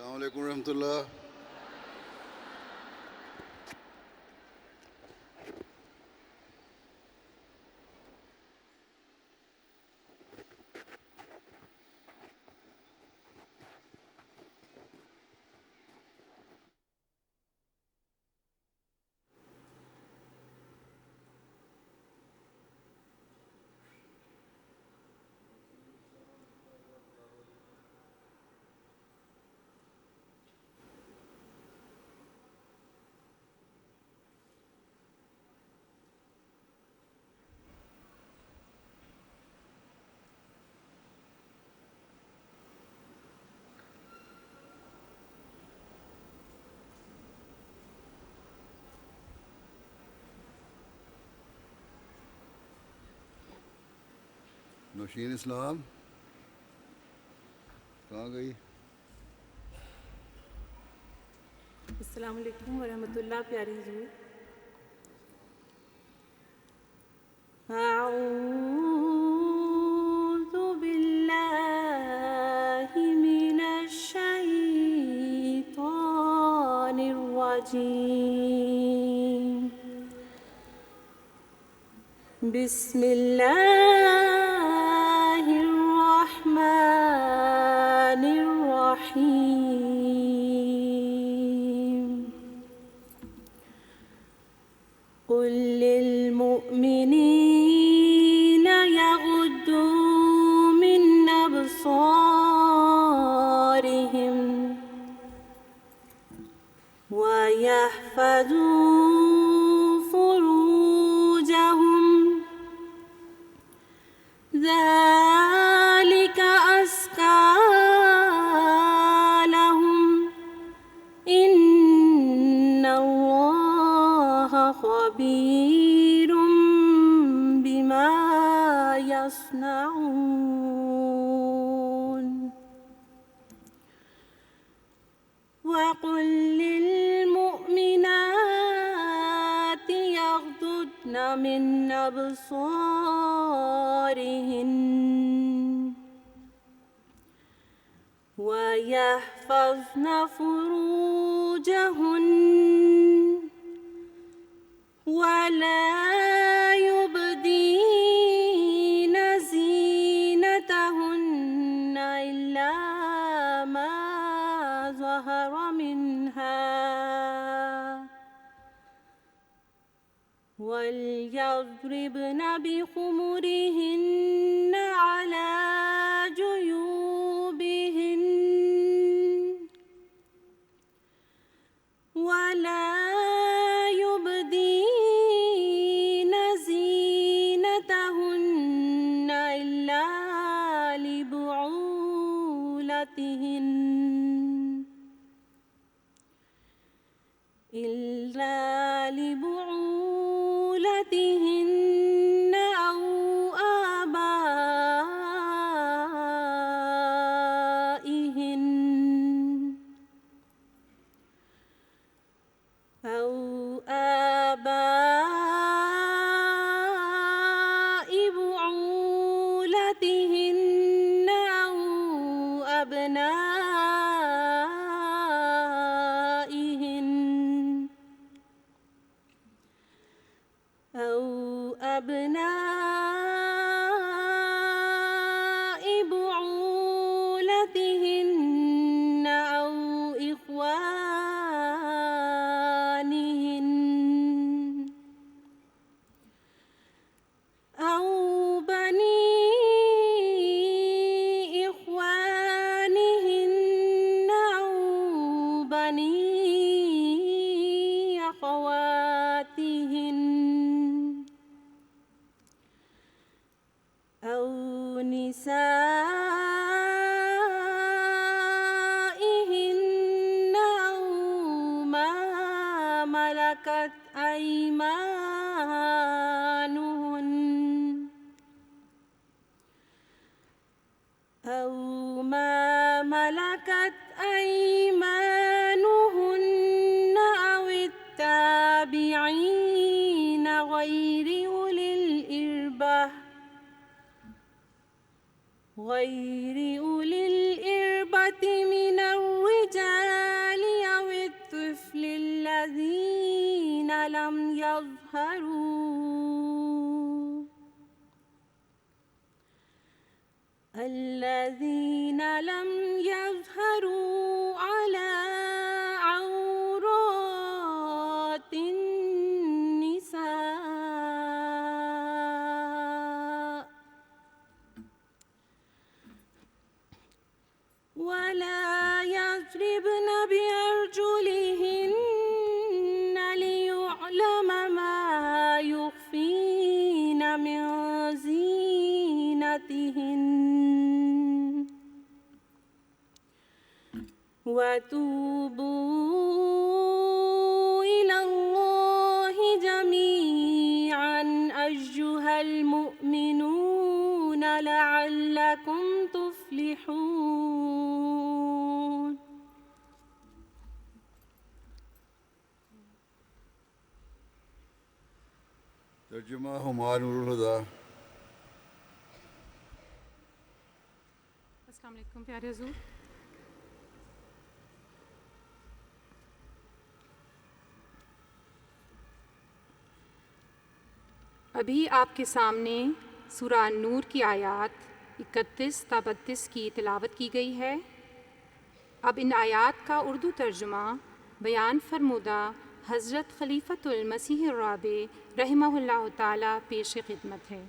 السلام علیکم ورحمۃ اللہ. نوشین اسلام کہاں گئی؟ السلام علیکم ورحمۃ اللہ. پیارے حضور، اعوذ باللہ من الشیطان الرجیم. بسم اللہ الرحمن الرحیم. قل للمؤمنین یغضوا من ابصارهم ویحفظوا فروجهم ذلك أزكى لهم إن الله خبير بما يصنعون. وقل للمؤمنات يغضضن من أبصارهن ويحفظن فروجهن ولا يبدين زينتهن إلا ما ظهر منها وليضربن بخمرهن على جيوبهن ولا يبدين زينتهن إلا لبعولتهن أو آبائهن أو آباء بعولتهن أو أبنائهن أو أبناء بعولتهن أو إخوانهن أو بني إخوانهن أو بني أخواتهن أو نسائهن أو ما ملكت أيمانهن أو ما ملكت أيمانهن أو التابعين غير أولي الإربة من الرجال يظهروا الذين لم يظهروا على عورات النساء ولا يضربن بأرجلهن ليعلم ما يخفين من زينتهن وتوبوا إلى الله جميعا أيها المؤمنون لعلكم تفلحون. ترجمہ ہمار نور الہدیٰ. السلام علیکم پیارے حضور. ابھی آپ کے سامنے سورہ نور کی آیات 31 تا 32 کی تلاوت کی گئی ہے. اب ان آیات کا اردو ترجمہ بیان فرمودہ حضرت خلیفۃ المسیح الرابع رحمہ اللہ تعالی پیش خدمت ہے.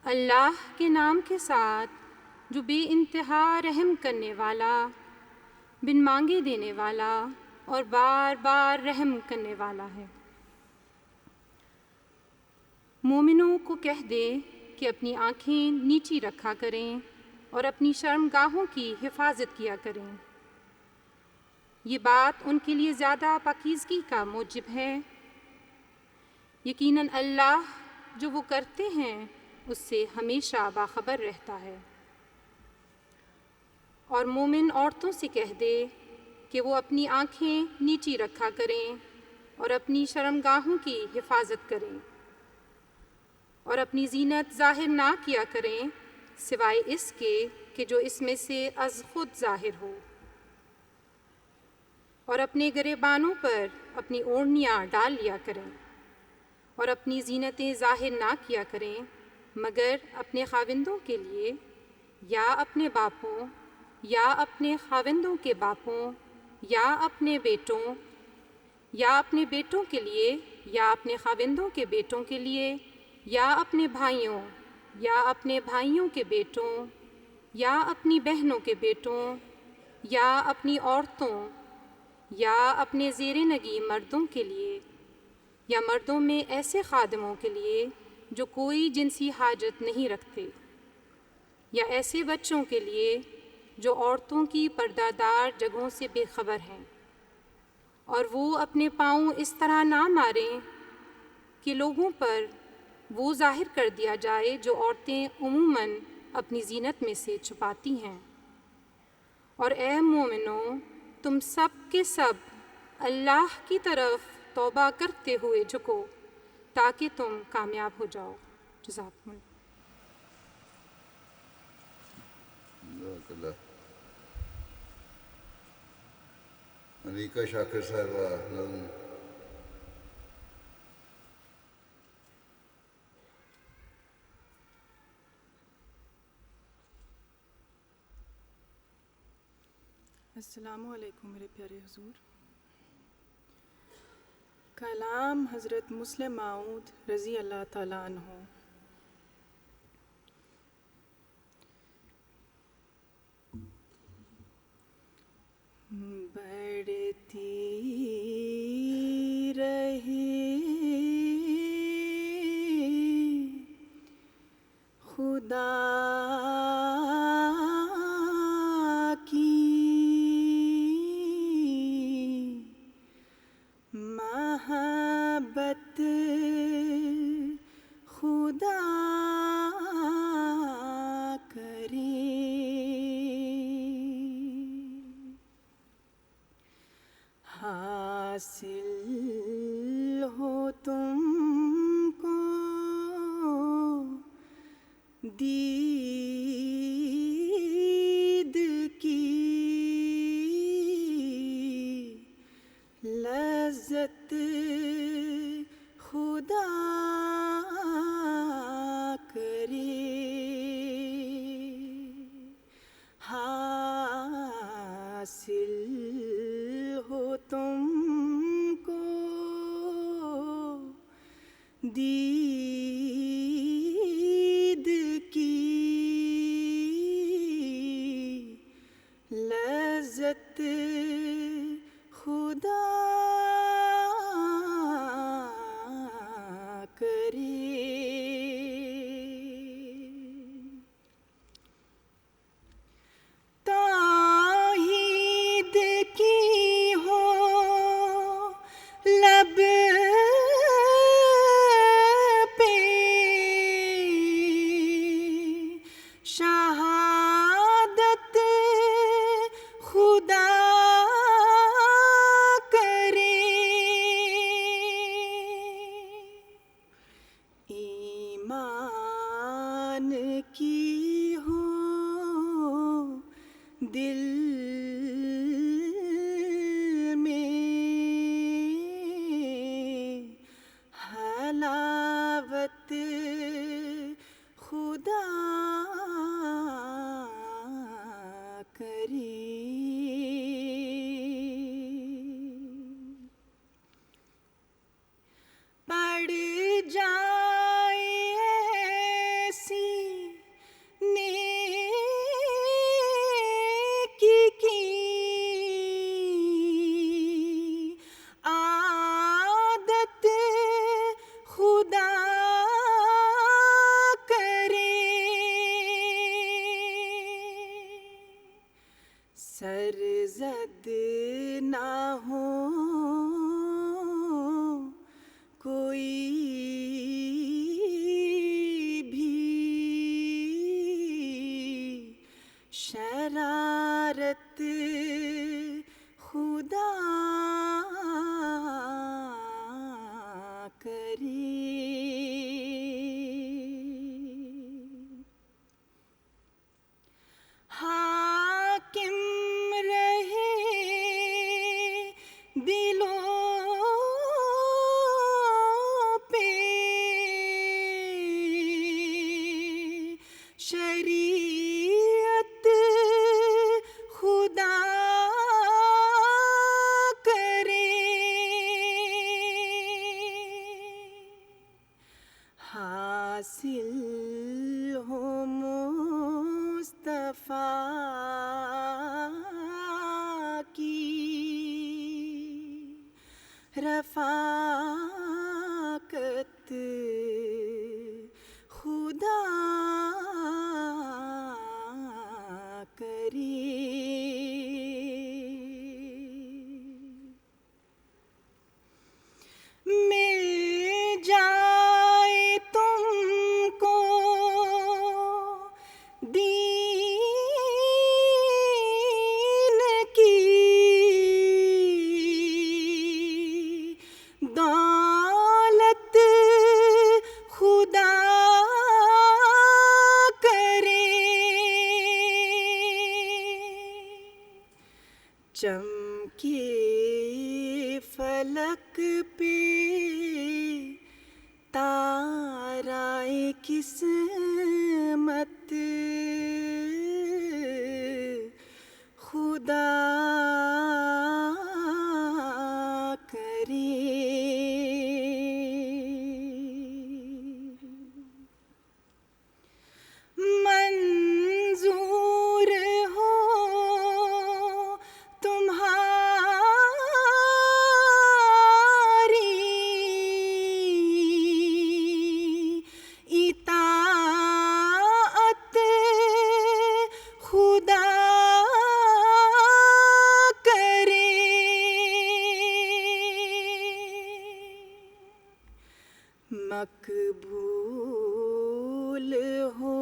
اللہ کے نام کے ساتھ جو بے انتہا رحم کرنے والا، بن مانگے دینے والا اور بار بار رحم کرنے والا ہے. مومنوں کو کہہ دے کہ اپنی آنکھیں نیچی رکھا کریں اور اپنی شرمگاہوں کی حفاظت کیا کریں. یہ بات ان کے لیے زیادہ پاکیزگی کا موجب ہے. یقیناً اللہ جو وہ کرتے ہیں اس سے ہمیشہ باخبر رہتا ہے. اور مومن عورتوں سے کہہ دے کہ وہ اپنی آنکھیں نیچی رکھا کریں اور اپنی شرمگاہوں کی حفاظت کریں اور اپنی زینت ظاہر نہ کیا کریں سوائے اس کے کہ جو اس میں سے از خود ظاہر ہو، اور اپنے گریبانوں پر اپنی اوڑھنیاں ڈال لیا کریں اور اپنی زینتیں ظاہر نہ کیا کریں مگر اپنے خاوندوں کے لیے یا اپنے باپوں یا اپنے خاوندوں کے باپوں یا اپنے بیٹوں یا اپنے بیٹوں کے لیے یا اپنے خاوندوں کے بیٹوں کے لیے یا اپنے بھائیوں یا اپنے بھائیوں کے بیٹوں یا اپنی بہنوں کے بیٹوں یا اپنی عورتوں یا اپنے زیر نگی مردوں کے لیے یا مردوں میں ایسے خادموں کے لیے جو کوئی جنسی حاجت نہیں رکھتے، یا ایسے بچوں کے لیے جو عورتوں کی پردہ دار جگہوں سے بے خبر ہیں، اور وہ اپنے پاؤں اس طرح نہ ماریں کہ لوگوں پر وہ ظاہر کر دیا جائے جو عورتیں عموماً اپنی زینت میں سے چھپاتی ہیں. اور اے مومنوں، تم سب کے سب اللہ کی طرف توبہ کرتے ہوئے جھکو تاکہ تم کامیاب ہو جاؤ. جزاکم اللہ. انیکا شاکر صاحبہ نظم. السلام علیکم میرے پیارے حضور. کلام حضرت مسلم موعود رضی اللہ تعالیٰ عنہ. بڑھتی رہے خدا محبت خدا کرے، حاصل ہو تم کو دید کی لذت حاصل ہو تم کو دید کی لذت خدا کرے. توحید کی ہو لب پہ شہادت خدا کرے. ایمان کی ہو دل میں حلاوت خدا کرے. پڑ جائے ایسی نیکی کی عادت خدا کرے. سرزد نہ ہو کوئی بھی شرارت خدا کرے. حاکم رہے دلوں پہ شریعت خدا کرے. حاصل ہو مصطفیٰ کی رفاقت خدا کرے. مل جائے تم کو دین کی دولت خدا کرے. چمکے فلک پہ تارائے قسمت خدا کرے. منظور ہو تمہاری اطاعت خدا کرے. مقبول ہو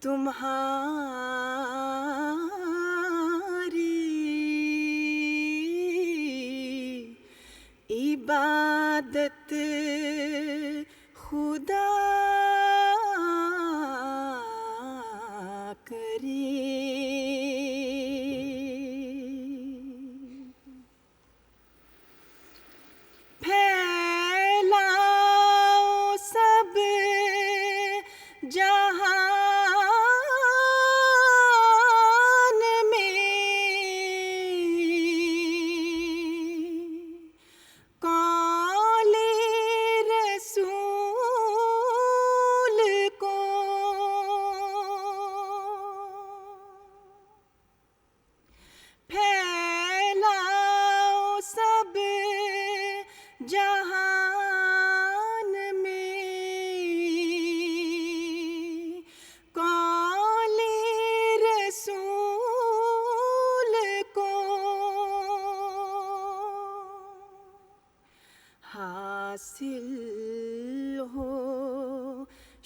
تمہاری عبادت خدا کرے. پھیلاؤ سب جہاں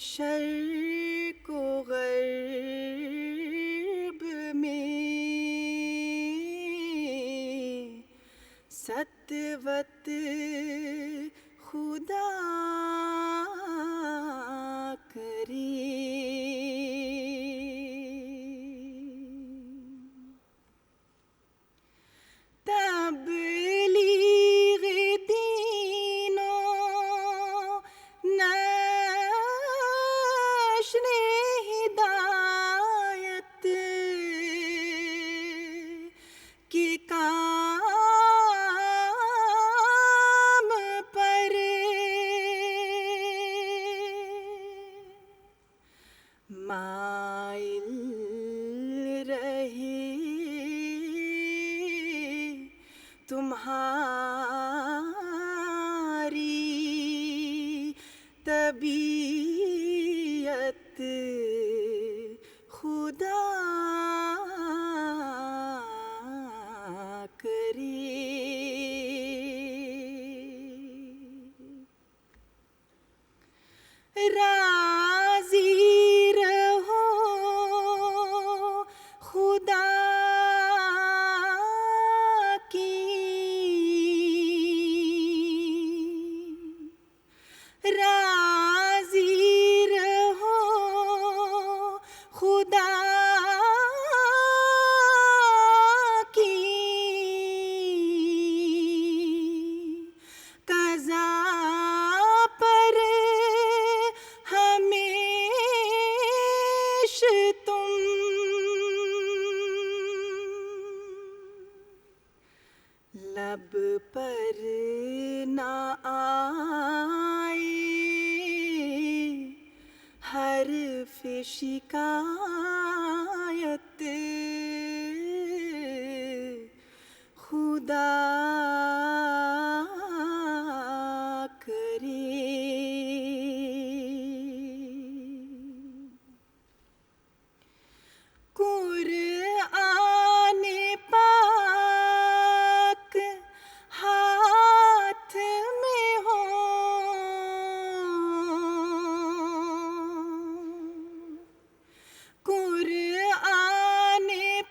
شرق و غرب میں ستوت خدا کرے. تبلیغ دین و نشر ہدایت کے کام پر مائل رہے تمہاری طبیعت خدا کرے. راضی رہو خدا راضی رہو خدا کی قضا پر ہمیش تم لب پر نہ آئے حرف شکایت خدا کرے. قرآن پاک ہاتھ میں ہو قرآن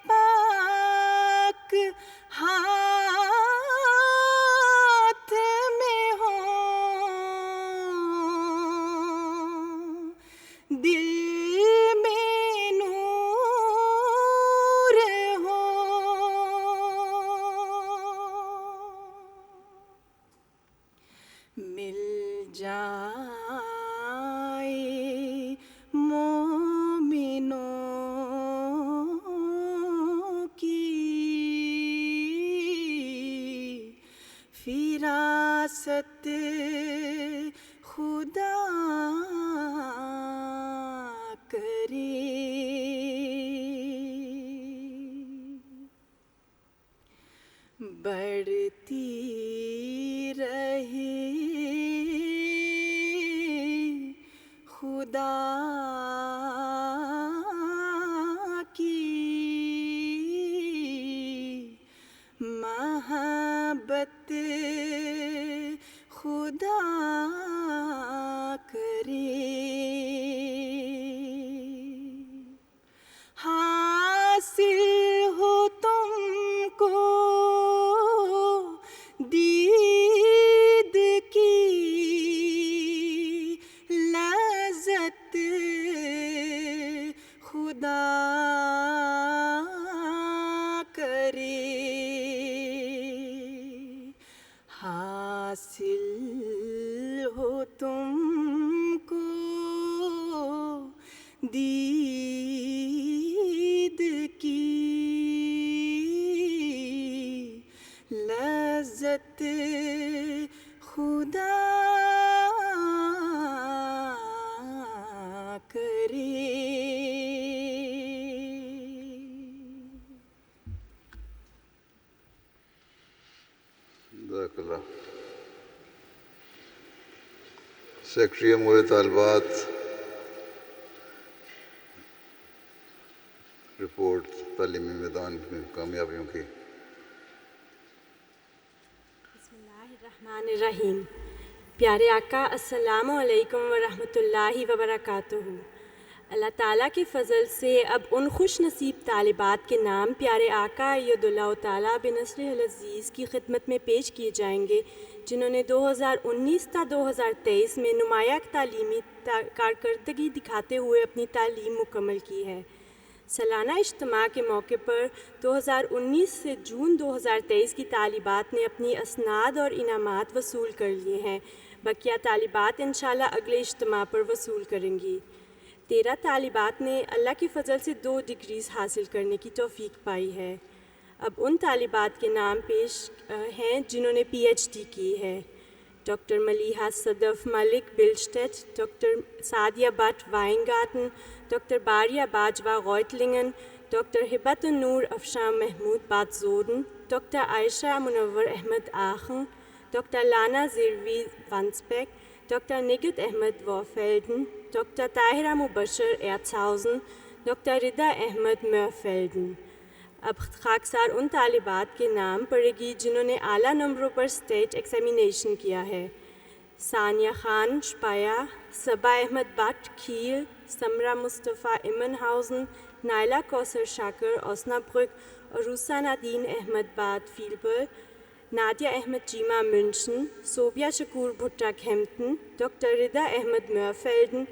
پاک ہاتھ میں ہو دل میں نور ہو مل جائے مومنوں کی فراست خدا کرے. بڑھتی رہے خدا کی محبت خدا کرے. حاصل ہو تم کو دید کی لذت خدا کرے. حاصل ہو تم کو دید کی لذت خدا کرے. جزاک اللہ. سیکرٹری امور طالبات رپورٹ تعلیمی میدان میں کامیابیوں کی. بسم اللہ الرحمن الرحیم. پیارے آقا السلام علیکم ورحمۃ اللہ وبرکاتہ۔ اللہ تعالیٰ کے فضل سے اب ان خوش نصیب طالبات کے نام پیارے آقا اید اللہ تعالیٰ بنصرہ العزیز کی خدمت میں پیش کیے جائیں گے جنہوں نے 2019 تا 2023 میں نمایاں تعلیمی کارکردگی دکھاتے ہوئے اپنی تعلیم مکمل کی ہے۔ سالانہ اجتماع کے موقع پر 2019 سے جون 2023 کی طالبات نے اپنی اسناد اور انعامات وصول کر لیے ہیں۔ بقیہ طالبات انشاءاللہ اگلے اجتماع پر وصول کریں گی۔ 13 طالبات نے اللہ کے فضل سے 2 ڈگریز حاصل کرنے کی توفیق پائی ہے۔ اب ان طالبات کے نام پیش ہیں جنہوں نے پی ایچ ڈی کی ہے۔ ڈاکٹر ملیحہ صدف ملک بلشٹیٹ، doctor Sadia Butt Weingarten, doctor Bariya Bajwa Gottingen, doctor Hibat un-Noor Afshan Mahmood Bad Soden, doctor Ayesha Munawar Ahmad Aachen, doctor Lana Zirvi Wandsbek, doctor Nighat Ahmad وافیلڈن، ڈاکٹر طاہرہ مبشر ایرتسہاؤزن، ڈاکٹر ردا احمد مرفیلڈن۔ اب خاکسار ان طالبات کے نام پڑے گی جنہوں نے اعلیٰ نمبروں پر اسٹیٹ ایگزامینیشن کیا ہے۔ ثانیہ خان شپایہ، صبا احمد بٹ کھیل، سمرہ مصطفیٰ امن ہاؤزن، نائلہ کوثر شاکر اوسنابرک، عروسہ نادین احمد باد فیلبر، نادیہ احمد چیمہ منشن، صوبیہ شکور بھٹہ کھیمپٹن، ڈاکٹر ردا احمد مرفیلڈن،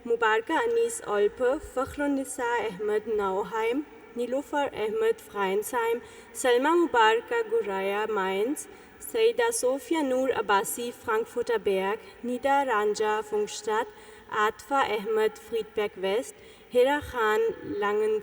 مبارکہ انیس اولپر، فخر النساء احمد ناؤہائم، نیلوفر احمد فرائنسہائم، سلمہ مبارکہ گرایا مائنز، سیدہ صوفیہ نور عباسی فرانکفرٹر بیرگ، نیدا رانجا فنکشٹاٹ، عاطفہ احمد فریڈبیک ویسٹ، ہیرا خان لانگن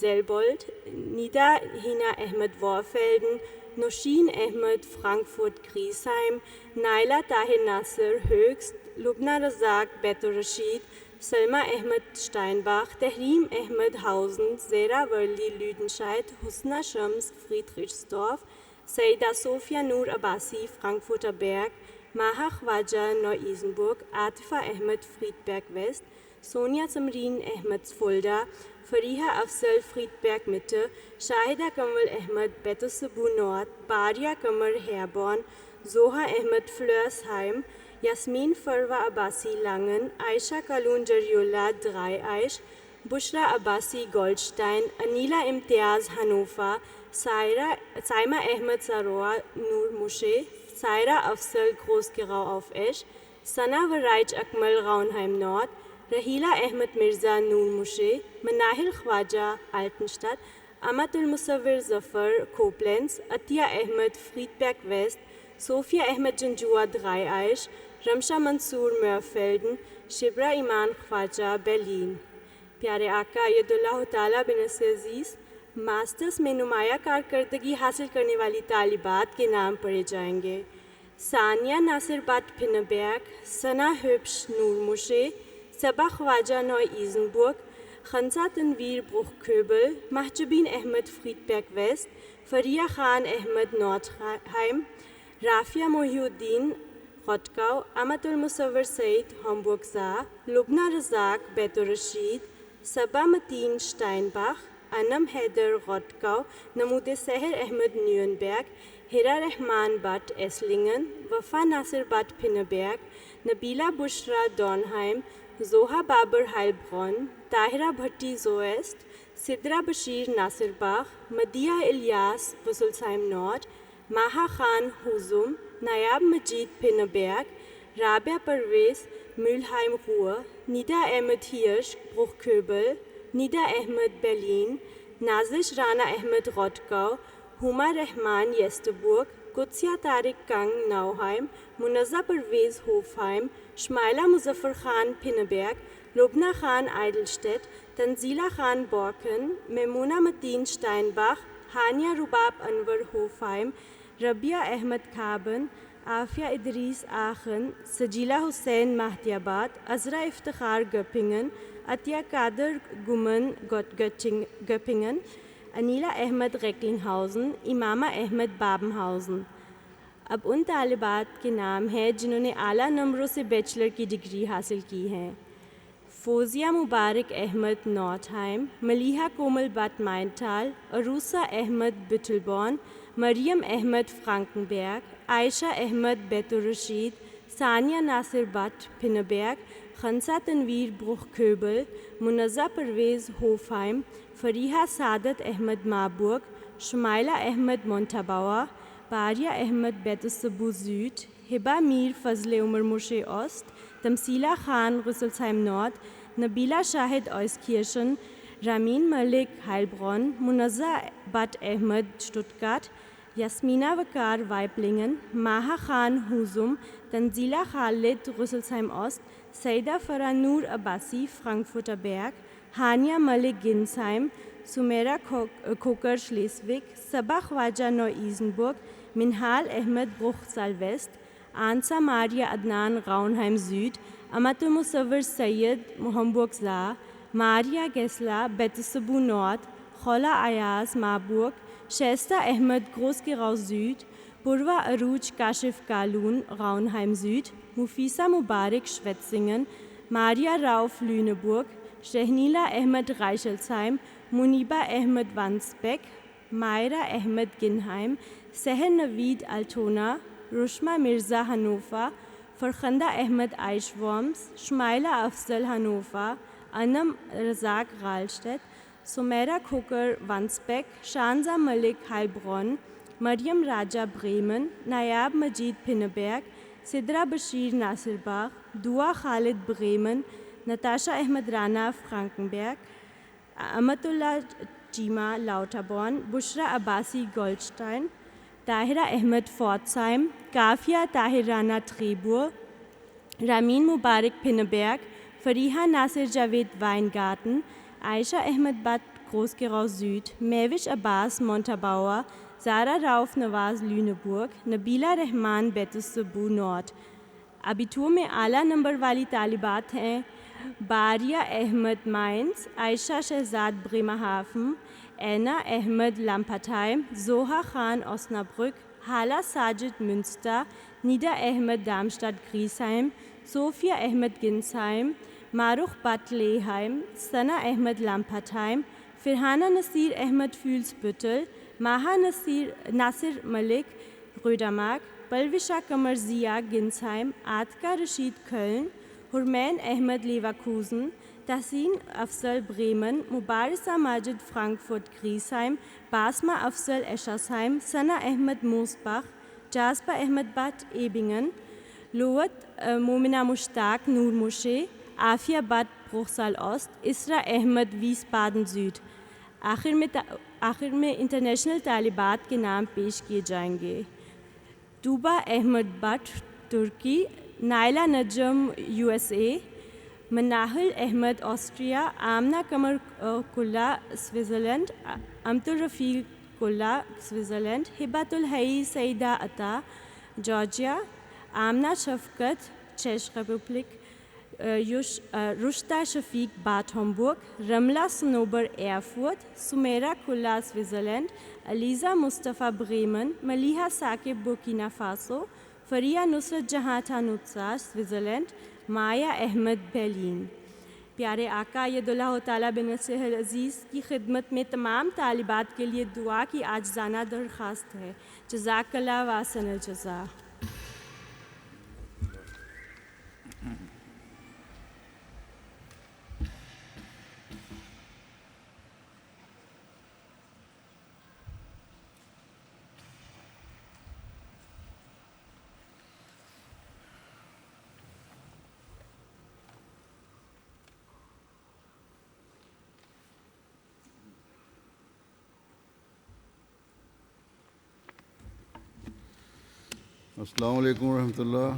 زیلبولڈ، نیدا ہینا احمد وارفیلڈن، نوشین احمد فرانکفرٹ گریسہائم، نائلہ طاہر ناصر ہوگسٹ، لبنہ رزاق بیت الرشید، سلمہ احمد شٹائنباخ، تحریم احمد ہاؤزن، زیرہ ورلی لیوڈنشائٹ، حسنہ شمس فریدرچسدورف، سیدہ صوفیہ نور عباسی فرانکفرٹر بیرگ، ماہا خواجہ نو-ایزنبرگ، عاطفہ احمد فریڈبیک ویسٹ، سونیا سمرین احمد فولڈا، فریحہ افضل فریڈبیک مٹر، شاہدہ قمر احمد بیت الصبو نورد، باریہ قمر ہیربورن، زوہا احمد فلرسہائم، یاسمین فروہ عباسی لانگن، عائشہ کالون جریولہ درائے عائش، بشرا عباسی گولڈشٹائن، انیلہ امتیاز ہنوفہ، سائمہ احمد ساروا نور مشے، سائرہ افضل گروسگراو آف ایش، ثنا ورائچ اکمل راؤنہائم نورد، رحیلہ احمد مرزا نور مشے، مناہل خواجہ آلٹنشٹاٹ، امت المصور ظفر کوپلینز، عطیہ احمد فریڈبیک ویسٹ، صوفیہ احمد جنجوہ درائے عائش، رمشہ منصور مرفیلڈن، شبرہ ایمان خواجہ برلین۔ پیارے آقا اید اللہ تعالیٰ بنصرہ العزیز ماسٹرز میں نمایاں کارکردگی حاصل کرنے والی طالبات کے نام پڑھے جائیں گے۔ ثانیہ ناصر بٹ پھنبیرگ، ثنا ہبش نور مشے، صبا خواجہ نو-ایزنبرگ، خنسا تنویر بروخکھوبل، محجوبین احمد فریڈبیک ویسٹ، فریہ خان احمد نورڈہائم، رافیہ محی الدین غوٹکاؤ، امت المصور سعید ہامبورگ زا، لبنہ رزاق بیت الرشید، صبا متین شٹائنباخ، انم حیدر غوٹکاؤ، نمود سحر احمد نیونبرگ، ہیرا رحمان بٹ ایسلنگن، وفا ناصر بٹ پھنبیرگ، نبیلہ بشرا ڈورنہائم، زوہا بابر ہائلبرون، طاہرہ بھٹی زویسٹ، سدرہ بشیر ناصر باغ، مدیہ الیاس بسلسہائم نورڈ، ماہا خان ہوزم، نایاب مجید پھنبیرگ، رابعہ پرویز میولہائم رور، نیدا احمد ہیرش بروخکھوبل، نیدا احمد برلین، نازش رانا احمد غوٹکاؤ، ہما رحمان یسٹربرگ، قدسیہ طارق کنگ ناؤہائم، منزہ پرویز ہوفہائم، شمائلہ مظفر خان پھنبیرگ، لبنہ خان آئیڈلشٹیٹ، تنزیلہ خان بورکن، میمونہ متین شٹائنباخ، ہانیہ رباب انور ہوفہائم، ربیہ احمد کھابن، عافیہ ادریس آخن، سجیلہ حسین مہدی آباد، عذرا افتخار گپنگن، عطیہ قادر گمن گپنگن، انیلہ احمد ریکلنگ ہاؤزن، امامہ احمد بابن ہاؤزن۔ اب ان طالبات کے نام ہیں جنہوں نے اعلیٰ نمبروں سے بیچلر کی ڈگری حاصل کی ہے۔ فوزیہ مبارک احمد نورڈہائم، ملیحہ کومل بٹ مائنٹال، عروسہ احمد بٹلبورن، مریم احمد فرانکنبیرگ، عائشہ احمد بیت الرشید، ثانیہ ناصر بٹ پنبیک، خنسا تنویر برخ-کھربل، منزہ پرویز ہوفائم، فریحہ سعادت احمد مابوک، شمائلہ احمد مونٹاباوا، پاریہ احمد بیت الصبو زیٹ، ہبہ میر فضل عمر مرشے اوست، تمثیلہ خان غسلسheim نورد، نبیلہ شاہد اوسکیرشن، رامین ملک ہائلبرون، منزہ بٹ احمد شٹوٹگارٹ، یاسمینہ وقار وائپلنگن، ماہا خان ہوزم، تنزیلہ خالد غسلسheim اوست، سیدہ فرح نور عباسی فرانکفرٹ برگ، ہانیہ ملک گنسheim، سمیرہ کھوکر شلیسوک، صبا خواجہ نو ایزنبرگ، منہال احمد برخسال ویسٹ، آنسا ماریہ عدنان غاؤنہائم زیڈ، امت المصور سید ہمبرگ زا، ماریہ گیسلا بیت الصبو نورد، خولہ ایاز مابورگ، شائستہ احمد گروسگراؤ زیڈ، پوروا عروج کاشف کالون غاؤنہائم زیڈ، مفیسہ مبارک شویتسنگن، ماریہ راؤف لونبرگ، شہنیلہ احمد غائشلسheim، منیبہ احمد وانسبیک، مائرہ احمد گنہائم، سحر نوید الٹونا، رشمہ مرزا ہنوفہ، فرخندہ احمد عائش ورمز، شمائلہ افضل ہنوفہ، انم رزاق غالشٹت، سمیرہ کھوکر وانسبیک، شانزہ ملک ہائلبرون، مریم راجہ بریمن، نایاب مجید پنبیک، سدرہ بشیر ناصر باغ، دعا خالد بریمن، نتاشا احمد رانا فرانکنبرگ، امت اللہ چیمہ لاؤٹابون، بشرا عباسی گولڈسٹائن، طاہرہ احمد فورٹسheim، کافیہ طاہر رانا ٹریبور، رامین مبارک پنبیک، فریحہ ناصر جاوید وائنگارٹن، عائشہ احمد بٹ گروسگراؤ زیڈ، میوش عباس مونٹاباوا، زارا راؤف نواز لونبرگ، نبیلہ رحمان بیت الصبو نورد۔ ابیٹور میں اعلیٰ نمبر والی طالبات ہیں باریہ احمد مائنز، عائشہ شہزاد بریمہافن، اینا احمد لامپٹہائم، زوہا خان اوسنابرک، حالہ ساجد منسٹر، نیدا احمد دارمسٹاڈ گریسheim، صوفیہ احمد گنسheim، معروف بٹ لیہائم، ثنا احمد لامپٹہائم، فرحانہ نصیر احمد فیولسبüttel، ماہا ناصر ملک رودامارک، پلوشہ قمر ضیاء گنسheim، عاتکہ رشید کھلن، حرمین احمد لیورکوزن، تحسین افضل بریمن، مبارسہ ماجد فرانکفرٹ گریسheim، باسمہ افضل ایشاسheim، ثنا احمد موسبخ، جاذبہ احمد بٹ ایبنگن، لوت مومنہ مشتاق نور مرشے، Aafia but برخسال Ust, Isra Ahmad ویسبادن Z. آخر میں انٹرنیشنل طالبات کے نام پیش کیے جائیں گے۔ طوبہ احمد بٹ ترکی، Naila Najm USA، Manahil Ahmad Austria, Amna Qamar Kalla Switzerland, Amat ur-Rafiq کلہ Switzerland, ہبۃ الحی سعیدہ عطا جارجیا، آمنہ شفقت چیک Republic, Rushda Shafiq Butt Hamburg, Ramla Sanobar Erfurt, Sameera Kalla Switzerland, Aliza Mustafa Bremen, Maliha Saqib Burkina Faso, Fariya Nusrat Jahan ٹھانوتسا سوئٹزرلینڈ، مایا احمد برلن۔ پیارے آقا ید اللہ تعالیٰ بنصرہ العزیز کی خدمت میں تمام طالبات کے لیے دعا کی عاجزانہ درخواست ہے۔ جزاک اللہ واحسن الجزا۔ السلام علیکم ورحمۃ اللہ۔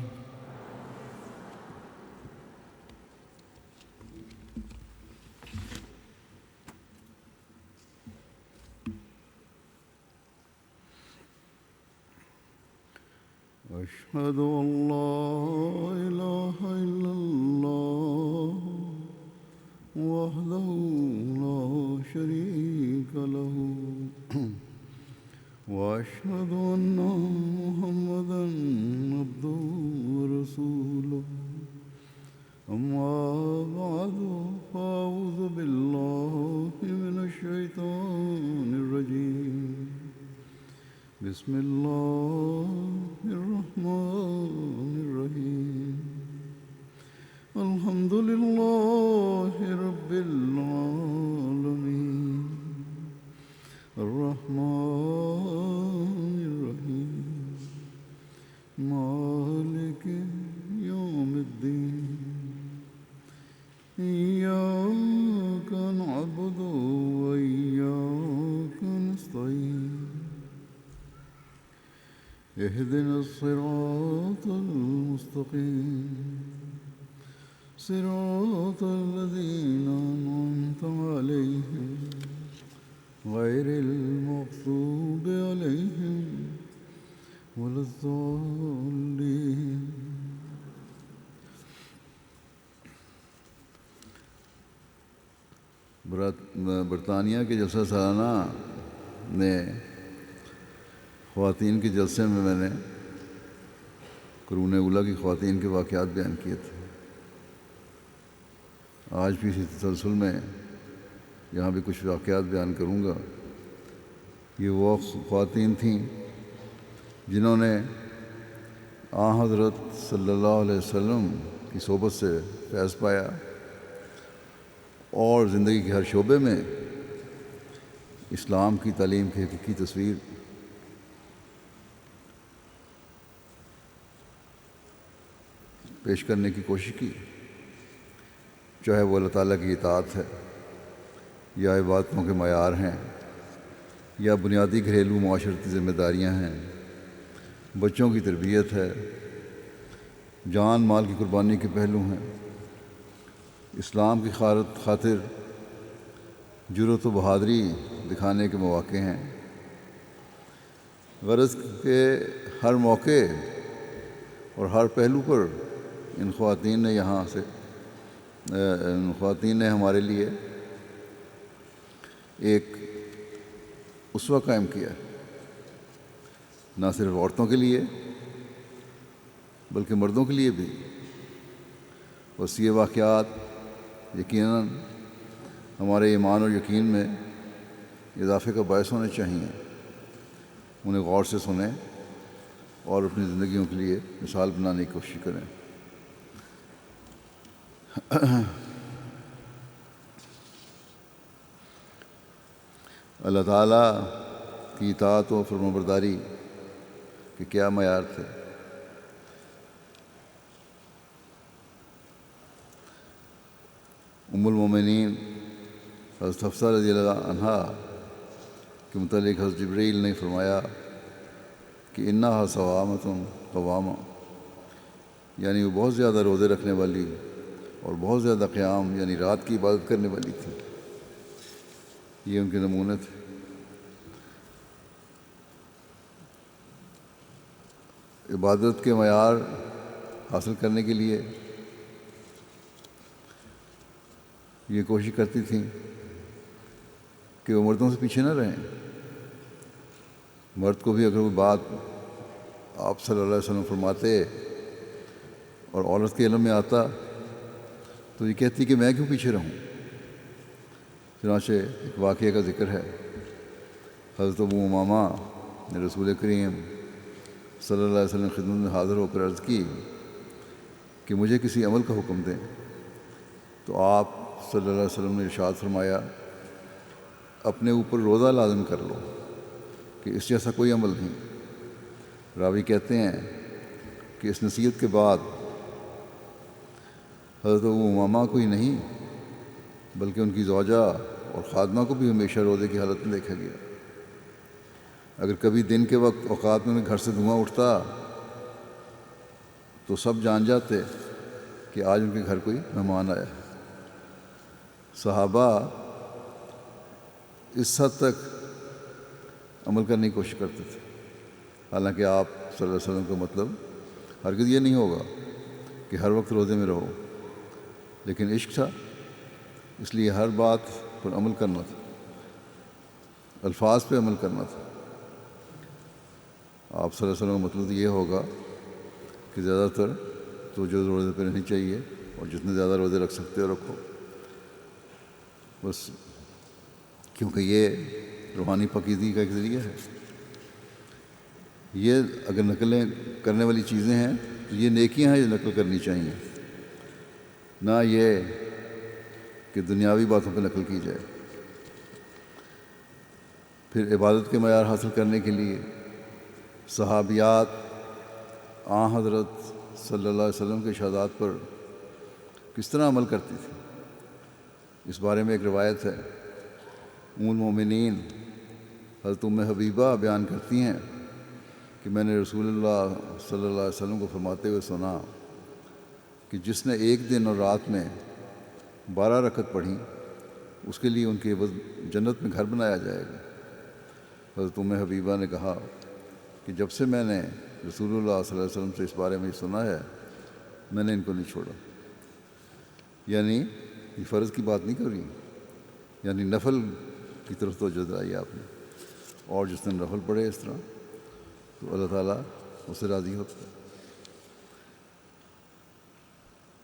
أشهد أن لا إله إلا الله وحده لا شريك له وأشهد أن محمدا عبده ورسوله أما بعد فأعوذ بالله من الشيطان الرجيم بسم الله الرحمن الرحيم الرحيم الحمد لله رب العالمين الرحمن الرحيم مالك يوم الدين إياك نعبد وإياك نستعين اهدنا الصراط المستقيم صراط الذين أنعمت عليهم غير المغضوب عليهم ولا الضالين برطانیہ کے جلسہ سالانہ نے خواتین کے جلسے میں نے قرون اولیٰ کی خواتین کے واقعات بیان کیے تھے. آج بھی اسی تسلسل میں یہاں بھی کچھ واقعات بیان کروں گا. یہ وہ خواتین تھیں جنہوں نے حضرت صلی اللہ علیہ وسلم کی صحبت سے فیض پایا اور زندگی کے ہر شعبے میں اسلام کی تعلیم کی حقیقی تصویر پیش کرنے کی کوشش کی، چاہے وہ اللہ تعالیٰ کی اطاعت ہے یا عبادتوں کے معیار ہیں یا بنیادی گھریلو معاشرتی ذمہ داریاں ہیں، بچوں کی تربیت ہے، جان مال کی قربانی کے پہلو ہیں، اسلام کی خاطر جرأت و بہادری دکھانے کے مواقع ہیں. غرض کے ہر موقع اور ہر پہلو پر ان خواتین نے ہمارے لیے ایک اسوہ قائم کیا، نہ صرف عورتوں کے لیے بلکہ مردوں کے لیے بھی. اور یہ واقعات یقیناً ہمارے ایمان اور یقین میں اضافے کا باعث ہونے چاہیے. انہیں غور سے سنیں اور اپنی زندگیوں کے لیے مثال بنانے کی کوشش کریں. اللہ تعالیٰ کی اطاعت و فرمانبرداری کے کیا معیار تھے. ام المومنین حضرت حفصہ رضی اللہ عنہا کے متعلق حضرت جبرائیل نے فرمایا کہ انہا صوامۃ قوامہ، یعنی وہ بہت زیادہ روزے رکھنے والی اور بہت زیادہ قیام یعنی رات کی عبادت کرنے والی تھی. یہ ان کے نمونے تھے. عبادت کے معیار حاصل کرنے کے لیے یہ کوشش کرتی تھیں کہ وہ مردوں سے پیچھے نہ رہیں. مرد کو بھی اگر وہ بات آپ صلی اللہ علیہ وسلم فرماتے اور عورت کے علم میں آتا تو یہ کہتی کہ میں کیوں پیچھے رہوں. چنانچہ ایک واقعے کا ذکر ہے. حضرت ابو امامہ نے رسول کریم صلی اللہ علیہ وسلم خدمت میں حاضر ہو کر عرض کی کہ مجھے کسی عمل کا حکم دیں. تو آپ صلی اللہ علیہ وسلم نے ارشاد فرمایا اپنے اوپر روزہ لازم کر لو کہ اس جیسا کوئی عمل نہیں. راوی کہتے ہیں کہ اس نصیحت کے بعد حضرت ابو امامہ کو ہی نہیں بلکہ ان کی زوجہ اور خادمہ کو بھی ہمیشہ روزے کی حالت میں دیکھا گیا. اگر کبھی دن کے وقت اوقات میں گھر سے دھواں اٹھتا تو سب جان جاتے کہ آج ان کے گھر کوئی مہمان آیا. صحابہ اس حد تک عمل کرنے کی کوشش کرتے تھے. حالانکہ آپ صلی اللہ علیہ وسلم کا مطلب ہرگز یہ نہیں ہوگا کہ ہر وقت روزے میں رہو، لیکن عشق تھا اس لیے ہر بات پر عمل کرنا تھا، الفاظ پہ عمل کرنا تھا. آپ صلی اللہ علیہ وسلم کا مطلب یہ ہوگا کہ زیادہ تر تو جو روزے پہ رہنی چاہیے اور جتنے زیادہ روزے رکھ سکتے ہو رکھو بس، کیونکہ یہ روحانی پاکیزگی کا ایک ذریعہ ہے. یہ اگر نقلیں کرنے والی چیزیں ہیں تو یہ نیکیاں ہیں جو نقل کرنی چاہیے، نہ یہ کہ دنیاوی باتوں پہ نقل کی جائے۔ پھر عبادت کے معیار حاصل کرنے کے لیے صحابیات حضرت صلی اللہ علیہ وسلم کے ارشادات پر کس طرح عمل کرتی تھی، اس بارے میں ایک روایت ہے۔ ام المومنین حضرت ام حبیبہ بیان کرتی ہیں کہ میں نے رسول اللہ صلی اللہ علیہ وسلم کو فرماتے ہوئے سنا کہ جس نے ایک دن اور رات میں 12 رکعت پڑھی اس کے لیے ان کے عوض جنت میں گھر بنایا جائے گا۔ حضرت ام حبیبہ نے کہا کہ جب سے میں نے رسول اللہ صلی اللہ علیہ وسلم سے اس بارے میں سنا ہے میں نے ان کو نہیں چھوڑا۔ یعنی یہ فرض کی بات نہیں کر رہی، یعنی نفل کی طرف توجہ دلائی آپ نے، اور جس نے نفل پڑھے اس طرح تو اللہ تعالیٰ اس سے راضی ہوتا ہے۔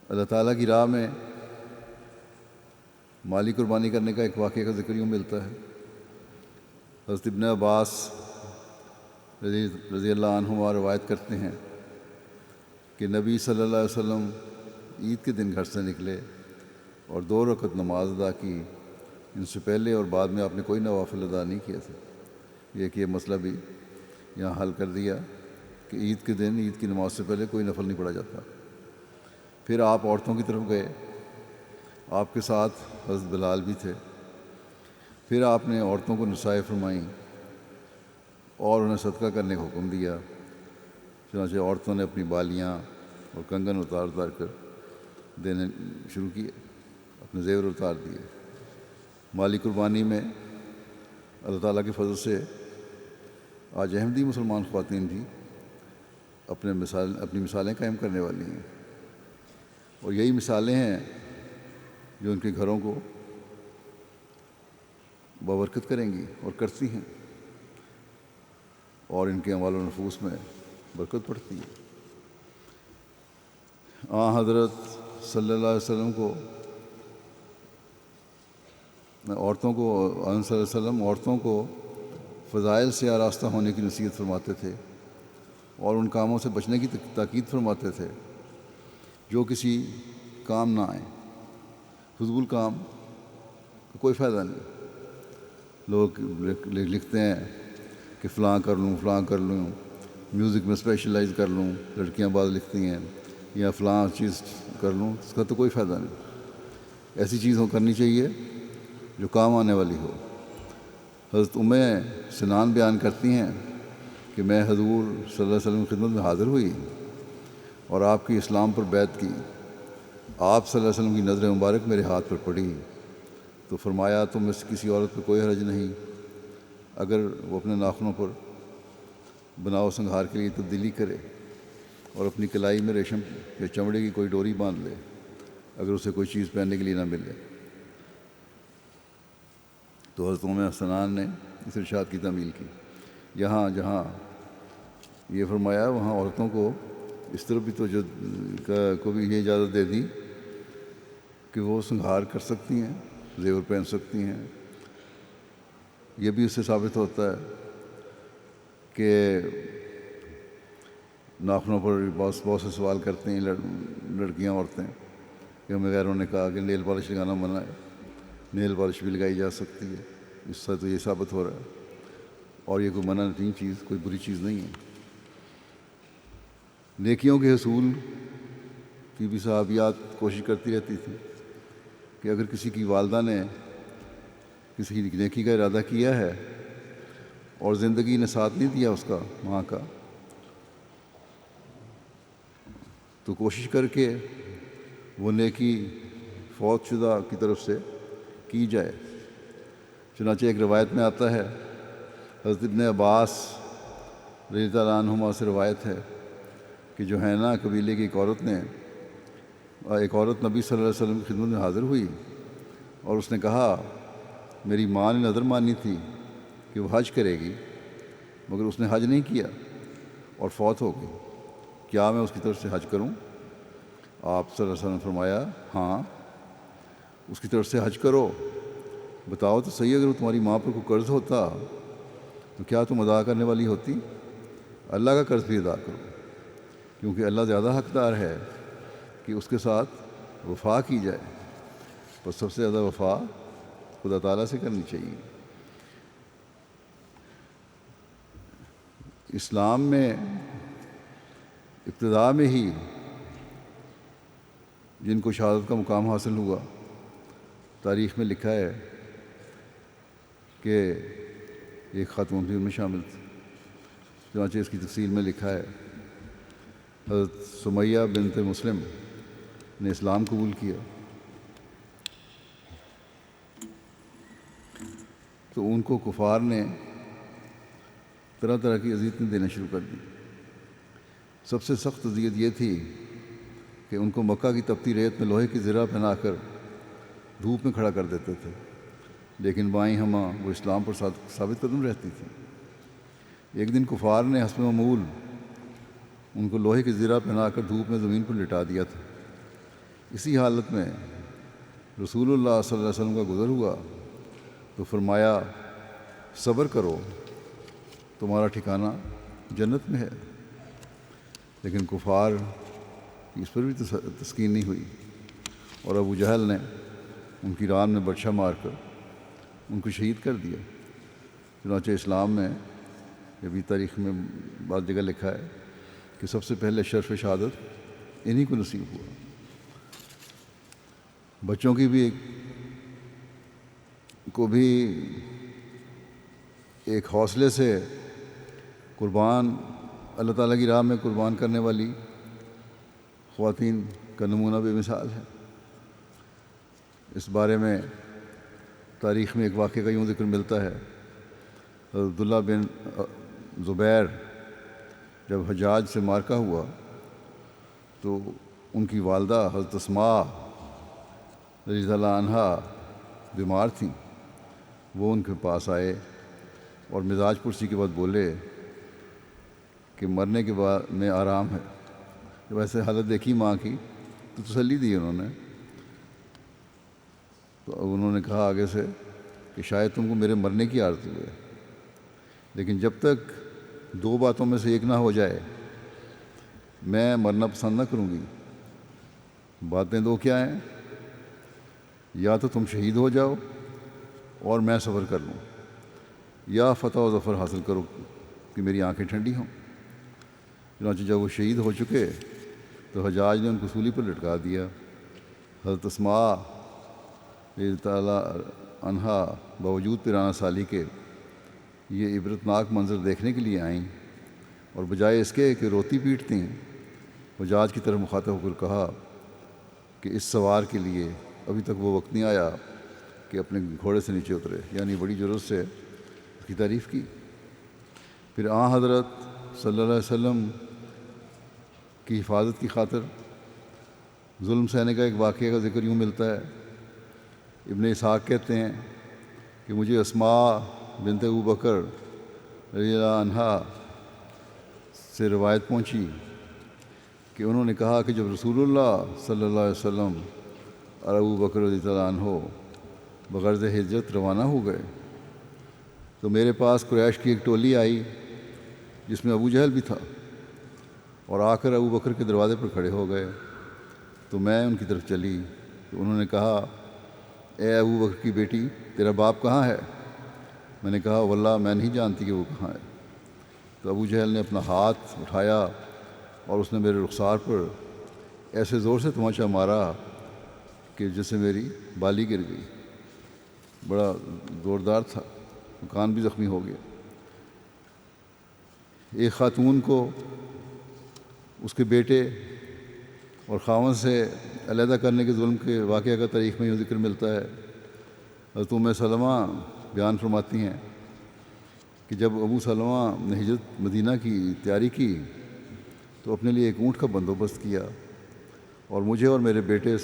اللہ تعالیٰ کی راہ میں مالی قربانی کرنے کا ایک واقعہ کا ذکر یوں ملتا ہے۔ حضرت ابن عباس رضی اللہ عنہما روایت کرتے ہیں کہ نبی صلی اللہ علیہ وسلم عید کے دن گھر سے نکلے اور 2 رکعت نماز ادا کی۔ ان سے پہلے اور بعد میں آپ نے کوئی نوافل ادا نہیں کیا تھا۔ یہ کہ یہ مسئلہ بھی یہاں حل کر دیا کہ عید کے دن عید کی نماز سے پہلے کوئی نفل نہیں پڑھا جاتا۔ پھر آپ عورتوں کی طرف گئے، آپ کے ساتھ حضرت بلال بھی تھے۔ پھر آپ نے عورتوں کو نصائح فرمائیں اور انہیں صدقہ کرنے کا حکم دیا۔ چنانچہ عورتوں نے اپنی بالیاں اور کنگن اتار کر دینے شروع کیے، اپنے زیور اتار دیے۔ مالی قربانی میں اللہ تعالیٰ کے فضل سے آج احمدی مسلمان خواتین بھی اپنی مثالیں قائم کرنے والی ہیں، اور یہی مثالیں ہیں جو ان کے گھروں کو بابرکت کریں گی اور کرتی ہیں، اور ان کے اموال و نفوس میں برکت پڑتی ہے۔ حضرت صلی اللہ علیہ وسلم کو عورتوں کو فضائل سے آراستہ ہونے کی نصیحت فرماتے تھے اور ان کاموں سے بچنے کی تاکید فرماتے تھے جو کسی کام نہ آئیں۔ فضول کام کا کوئی فائدہ نہیں۔ لوگ لکھتے ہیں کہ فلاں کر لوں، میوزک میں اسپیشلائز کر لوں، لڑکیاں بعض لکھتی ہیں، یا فلاں چیز کر لوں، اس کا تو کوئی فائدہ نہیں۔ ایسی چیزوں کرنی چاہیے جو کام آنے والی ہو۔ حضرت ام سنان بیان کرتی ہیں کہ میں حضور صلی اللہ علیہ وسلم کی خدمت میں حاضر ہوئی اور آپ کی اسلام پر بیعت کی۔ آپ صلی اللہ علیہ وسلم کی نظر مبارک میرے ہاتھ پر پڑی تو فرمایا تم میں سے کسی عورت پر کوئی حرج نہیں اگر وہ اپنے ناخنوں پر بناؤ سنگھار کے لیے تبدیلی کرے اور اپنی کلائی میں ریشم یا چمڑے کی کوئی ڈوری باندھ لے اگر اسے کوئی چیز پہننے کے لیے نہ ملے۔ تو حضرت ام سنان نے اس ارشاد کی تعمیل کی۔ یہاں جہاں یہ فرمایا وہاں عورتوں کو اس طرح بھی کو بھی یہ اجازت دے دی کہ وہ سنگھار کر سکتی ہیں، زیور پہن سکتی ہیں۔ یہ بھی اس سے ثابت ہوتا ہے کہ ناخنوں پر بہت سے سوال کرتے ہیں لڑکیاں عورتیں کہ ہمیں غیروں نے کہا کہ نیل پالش لگانا منع ہے، نیل پالش بھی لگائی جا سکتی ہے۔ اس سے تو یہ ثابت ہو رہا ہے، اور یہ کوئی منع نہیں چیز، کوئی بری چیز نہیں ہے۔ نیکیوں کے حصول کی بھی صحابیات کوشش کرتی رہتی تھی کہ اگر کسی کی والدہ نے کسی نیکی کا ارادہ کیا ہے اور زندگی نے ساتھ نہیں دیا اس کا ماں کا، تو کوشش کر کے وہ نیکی فوت شدہ کی طرف سے کی جائے۔ چنانچہ ایک روایت میں آتا ہے، حضرت ابن عباس رضی اللہ عنہما سے روایت ہے کہ جوہینہ قبیلے کی ایک عورت نبی صلی اللہ علیہ وسلم کی خدمت میں حاضر ہوئی اور اس نے کہا میری ماں نے نظر مانی تھی کہ وہ حج کرے گی مگر اس نے حج نہیں کیا اور فوت ہو گئی، کیا میں اس کی طرف سے حج کروں؟ آپ صلی اللہ علیہ وسلم نے فرمایا ہاں اس کی طرف سے حج کرو۔ بتاؤ تو صحیح، اگر وہ تمہاری ماں پر کوئی قرض ہوتا تو کیا تم ادا کرنے والی ہوتی؟ اللہ کا قرض بھی ادا کرو، کیونکہ اللہ زیادہ حقدار ہے کہ اس کے ساتھ وفا کی جائے، پر سب سے زیادہ وفا خدا تعالیٰ سے کرنی چاہیے۔ اسلام میں ابتدا میں ہی جن کو شہادت کا مقام حاصل ہوا، تاریخ میں لکھا ہے کہ ایک خاتون بھی ان میں شامل تھی۔ چنانچہ اس کی تفصیل میں لکھا ہے حضرت سمیہ بنت مسلم نے اسلام قبول کیا تو ان کو کفار نے طرح طرح کی اذیتیں دینا شروع کر دی۔ سب سے سخت اذیت یہ تھی کہ ان کو مکہ کی تپتی ریت میں لوہے کی زرہ پہنا کر دھوپ میں کھڑا کر دیتے تھے، لیکن بائیں ہمہ وہ اسلام پر ثابت قدم رہتی تھی۔ ایک دن کفار نے حسب معمول ان کو لوہے کی زرہ پہنا کر دھوپ میں زمین پر لٹا دیا تھا۔ اسی حالت میں رسول اللہ صلی اللہ علیہ وسلم کا گزر ہوا تو فرمایا صبر کرو، تمہارا ٹھکانہ جنت میں ہے۔ لیکن کفار کی اس پر بھی تسکین نہیں ہوئی، اور ابو جہل نے ان کی ران میں برچھا مار کر ان کو شہید کر دیا۔ چنانچہ اسلام میں یہ بھی تاریخ میں بعض جگہ لکھا ہے کہ سب سے پہلے شرف شہادت انہی کو نصیب ہوا۔ بچوں کی بھی ایک حوصلے سے قربان اللہ تعالیٰ کی راہ میں قربان کرنے والی خواتین کا نمونہ بے مثال ہے۔ اس بارے میں تاریخ میں ایک واقعہ کا یوں ذکر ملتا ہے، حضرت عبداللہ بن زبیر جب حجاج سے معرکہ ہوا تو ان کی والدہ حضرت اسماء رضی اللہ عنہا بیمار تھیں۔ وہ ان کے پاس آئے اور مزاج پرسی کے بعد بولے کہ مرنے کے بعد میں آرام ہے۔ جب ایسے حالت دیکھی ماں کی تو تسلی دی انہوں نے، تو اب انہوں نے کہا آگے سے کہ شاید تم کو میرے مرنے کی آرزو ہے، لیکن جب تک دو باتوں میں سے ایک نہ ہو جائے میں مرنا پسند نہ کروں گی۔ باتیں دو کیا ہیں؟ یا تو تم شہید ہو جاؤ اور میں صبر کر لوں، یا فتح و ظفر حاصل کرو کہ میری آنکھیں ٹھنڈی ہوں۔ چنانچہ جب وہ شہید ہو چکے تو حجاج نے ان کو سولی پر لٹکا دیا۔ حضرت اسماء رضی تعالیٰ عنہا باوجود پیرانہ سالی کے یہ عبرتناک منظر دیکھنے کے لیے آئیں، اور بجائے اس کے کہ روتی پیٹتی ہیں، حجاج کی طرف مخاطب ہو کر کہا کہ اس سوار کے لیے ابھی تک وہ وقت نہیں آیا کہ اپنے گھوڑے سے نیچے اترے، یعنی بڑی جرأت سے اس کی تعریف کی۔ پھر حضرت صلی اللہ علیہ وسلم کی حفاظت کی خاطر ظلم سہنے کا ایک واقعہ کا ذکر یوں ملتا ہے۔ ابن اسحاق کہتے ہیں کہ مجھے اسماء بنت ابو بکر رضی اللہ عنہا سے روایت پہنچی کہ انہوں نے کہا کہ جب رسول اللہ صلی اللہ علیہ وسلم اور ابو بکر رضی اللہ عنہ بغرض ہجرت روانہ ہو گئے تو میرے پاس قریش کی ایک ٹولی آئی جس میں ابو جہل بھی تھا، اور آ کر ابو بکر کے دروازے پر کھڑے ہو گئے تو میں ان کی طرف چلی تو انہوں نے کہا اے ابو بکر کی بیٹی، تیرا باپ کہاں ہے؟ میں نے کہا واللہ میں نہیں جانتی کہ وہ کہاں ہے۔ تو ابو جہل نے اپنا ہاتھ اٹھایا اور اس نے میرے رخسار پر ایسے زور سے تماچا مارا کہ جس سے میری بالی گر گئی، بڑا زوردار تھا، کان بھی زخمی ہو گیا۔ ایک خاتون کو اس کے بیٹے اور خاوند سے علیحدہ کرنے کے ظلم کے واقعہ کا تاریخ میں یوں ذکر ملتا ہے۔ حضرت ام سلمہ بیان فرماتی ہیں کہ جب ابو سلمہ نے ہجرت مدینہ کی تیاری کی تو اپنے لیے ایک اونٹ کا بندوبست کیا اور مجھے اور میرے بیٹے